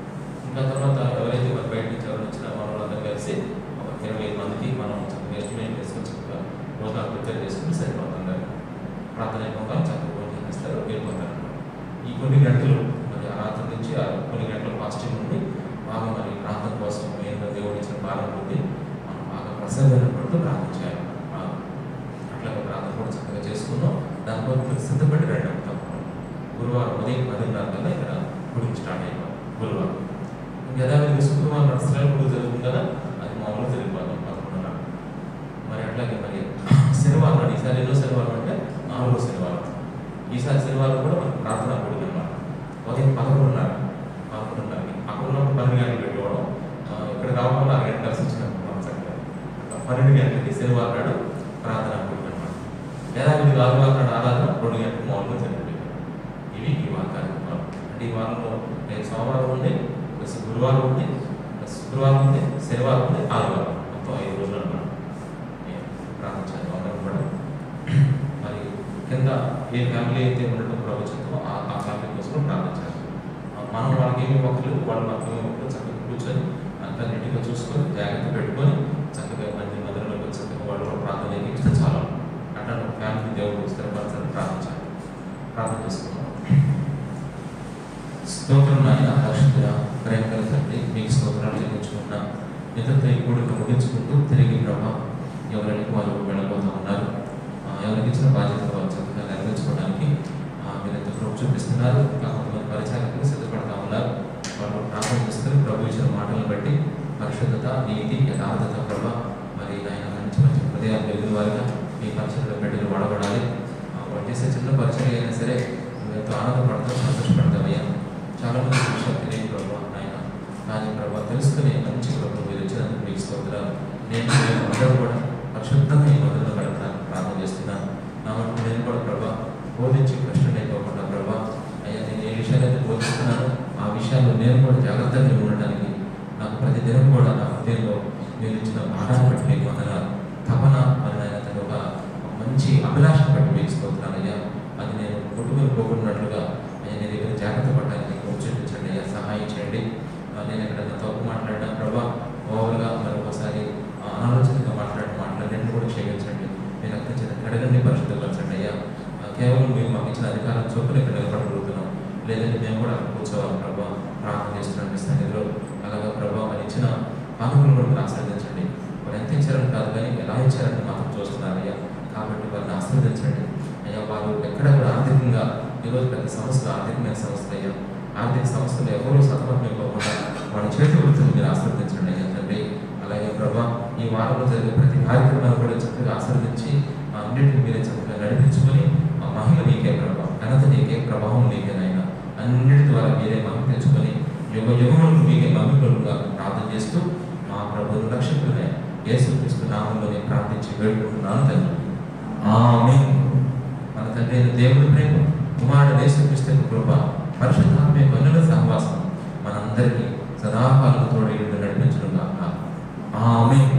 ఇంకా తర్వాత ఎవరైతే మరి బయట నుంచి ఎవరు వచ్చినా వాళ్ళందరూ కలిసి ఒక 25 మందికి మనం చక్కగా ఎస్టిమేట్ చేసుకొని చక్కగా భోజనాలు ప్రిపేర్ చేసుకుని సరిపోతుంది. ప్రార్థన అయిపోగా చక్కగా భోజనం చేస్తారు, వెళ్ళిపోతారు. ఈ కొన్ని గంటలు మరి ఆ రాత్రి నుంచి కొన్ని గంటల పాజిటివ్ నుండి బాగా మరి ప్రార్థన కోసం మెయిన్గా దేవుడు ఇచ్చిన భారం ఉంది. మనం బాగా ప్రసన్నపడుతూ ప్రార్థించాలి. అట్లాగే ప్రార్థన కూడా చక్కగా చేసుకున్నాం. దానికోసం మీరు సిద్ధపడి రండి అవుతాం. గురువారం ఉదయం 10:30 కల్లా ఇక్కడ గుడికి స్టార్ట్ అయిపోయింది. గురువారం యథావిధిగా శుక్రవారం నర్సరాలు గుడి జరుగుతుంది కదా, అది మామూలుగా జరిగిపోతాం 11:30. మరి అట్లాగే మరి శనివారం నాడు, ఈసారి ఎన్నో శనివారం అంటే 4వ శనివారం. ఈసారి శనివారం కూడా మనకు ప్రార్థన గుడి అన్నమాట. ఉదయం 11:30 అక్కడ ఉన్నప్పుడు 12 గంటలు పెట్టుకోవడం, ఇక్కడ రావడం వల్ల 6 గంటలు కలిసి వచ్చినప్పుడు మనం చక్కగా 12 గంటలకి శనివారం నాడు ప్రార్థన గుడి అన్నమాట. యథావిధిగా ఆదివారం నాడు ఆరాధన 2 గంటలకు మామూలుగా జరిగింది. ఇవి ఈ వారం కార్యక్రమాలు. అంటే ఈ వారంలో సోమవారం ఉంది, ప్లస్ గురువారం ఉంది, ప్లస్ శుక్రవారం ఉంది, శనివారం ఉంది, ఆదివారం, మొత్తం 5 రోజులు అన్నమాట. ప్రార్థించాలి అందరం కూడా. మరి కింద ఏ ఫ్యామిలీ అయితే ఉండటం ప్రవచనమో ఆ ఫ్యామిలీ కోసం ప్రార్థించాలి. మనం వాళ్ళకి ఏమి మొక్కలు, వాళ్ళు మనకి ఏమి మొక్కలు చక్కగా కూర్చొని అంతా నీట్గా చూసుకొని జాగ్రత్త పెట్టుకొని చక్కగా మంది మందిరంలోకి చక్కగా వాళ్ళు కూడా ప్రార్థన చేయిస్తే చాలా అట్లా ఫ్యామిలీ దేవుడు స్థిరపరచాలని ప్రార్థించాలి. ప్రార్థన చేసుకున్నాం. స్తోత్రం నాయన, పరిశుద్ధుడా, ప్రేమ కలిగి తండ్రి, మీకు స్తోత్రాలు చెల్లించుకున్నా. ఇతరులతో ఈ కూడిక ముగించుకుంటూ తిరిగి ప్రభా ఎవరికి వాళ్ళు వెళ్ళబోతూ ఉన్నారు. ఎవరికి ఇచ్చిన బాధ్యతలు వాళ్ళు చక్కగా నెరవేర్చుకోవడానికి మీరు ఎంత కృప చూపిస్తున్నారు. కొంతమంది పరిచయాలకు సిద్ధపడతా ఉన్నారు. వాళ్ళు ప్రార్థన చేస్తారు. ప్రభు ఇచ్చిన మాటలను బట్టి పరిశుద్ధత, నీతి, యథార్థత ప్రభా మరి ఆయన మంచి మంచి హృదయాలు వెలుగు వారిగా మీ పరిచయంలో బిడ్డలు వాడబడాలి. వాళ్ళు చేసే చిన్న పరిచయం అయినా సరే నువ్వు ఎంతో ఆనందపడతావు, సంతోషపడతావయ్యా. చాలా మంది విషయాలు తెలియదు ప్రభావ ఆయన, కానీ ప్రభావ తెలుసుకునే మంచి ప్రభావం మీరు ఇచ్చినందుకు మీకు స్తోత్రాలు. నేను అందరూ కూడా పరిశుద్ధంగా ఈ మొదలు గడపడానికి ప్రార్థన చేస్తున్నాను. నా మటుకు నేను కూడా ప్రభావ బోధించి కష్టం అయిపోకుండా ప్రభావ అయ్యా నేను ఏ విషయాలైతే బోధిస్తున్నానో ఆ విషయాల్లో నేను కూడా జాగ్రత్తగా ఉండడానికి నాకు ప్రతి దినం కూడా నా హృదయంలో మీరు ఇచ్చిన పాఠాన్ని బట్టి మీకు వందనాలు. తపన మరి ఆయన తన ఒక మంచి అభిలాషను బట్టి మీకు స్తోత్రాలు అయ్యా. అది నేను కొట్టుకొని పోకున్నట్లుగా నేను దగ్గర జాగ్రత్త పడడానికి చూపించండి అయ్యా, సహాయం చేయండి. నేను ఎక్కడైనా తప్పు మాట్లాడినా ప్రభా ఓవర్గా మరొకసారి అనాలోచితంగా మాట్లాడిన మాటలన్నింటినీ కూడా క్షమించండి. మీరు అత్యంత కడగండి, పరిశుద్ధపరచండి అయ్యా. కేవలం మీరు మాకు ఇచ్చిన అధికారం చొప్పున ఇక్కడ నిలబడగలుగుతున్నాం, లేదంటే మేము కూడా కూర్చోవాలి ప్రభా. ప్రార్థన చేస్తున్నాం మీ సన్నిధిలో. అలాగా ప్రభా మరి ఇచ్చిన అనుభవం కూడా మీరు ఆశీర్వదించండి. వారు ఎంత ఇచ్చారని కాదు కానీ ఎలా ఇచ్చారని మాత్రం చూస్తున్నారు అయ్యా. కాబట్టి వారిని ఆశీర్వదించండి అయ్యా. వారు ఎక్కడ కూడా ఆర్థికంగా ఈరోజు పెద్ద సంస్థలు ఆర్థికమైన సంస్థలు అయ్యా. ఆర్థిక సంస్థలు ఎవరూ సతమతమైపోకుండా వాళ్ళ చేతి వృత్తులు మీరు ఆశీర్వదించండి అయ్యా తండ్రి. అలాగే ప్రభా ఈ వారంలో జరిగే ప్రతి కార్యక్రమాలు కూడా చక్కగా ఆశీర్వదించి అన్నింటినీ మీరే చక్కగా నడిపించుకొని మహిళ నీకే ప్రభావ, ఘనత నీకే, ప్రభావం నీకేనైనా అన్నిటి ద్వారా మీరే మహిమ తెచ్చుకొని యుగ యుగములకు మీకే మహిమలుగా ప్రార్థన చేస్తూ మా ప్రభువును రక్షకులనే యేసుక్రీస్తు నామములోనే ప్రార్థించి వేడుకుంటున్నాను తండ్రి. ఆమేన్. మన తండ్రి అయిన దేవుని ప్రేమ, కుమారుడు యేసుక్రీస్తు కృప, పరిశుద్ధాత్మ కన్నుల సహవాసం మనందరికీ సదాకాలం తోడు నడిపించును గాక. ఆమేన్.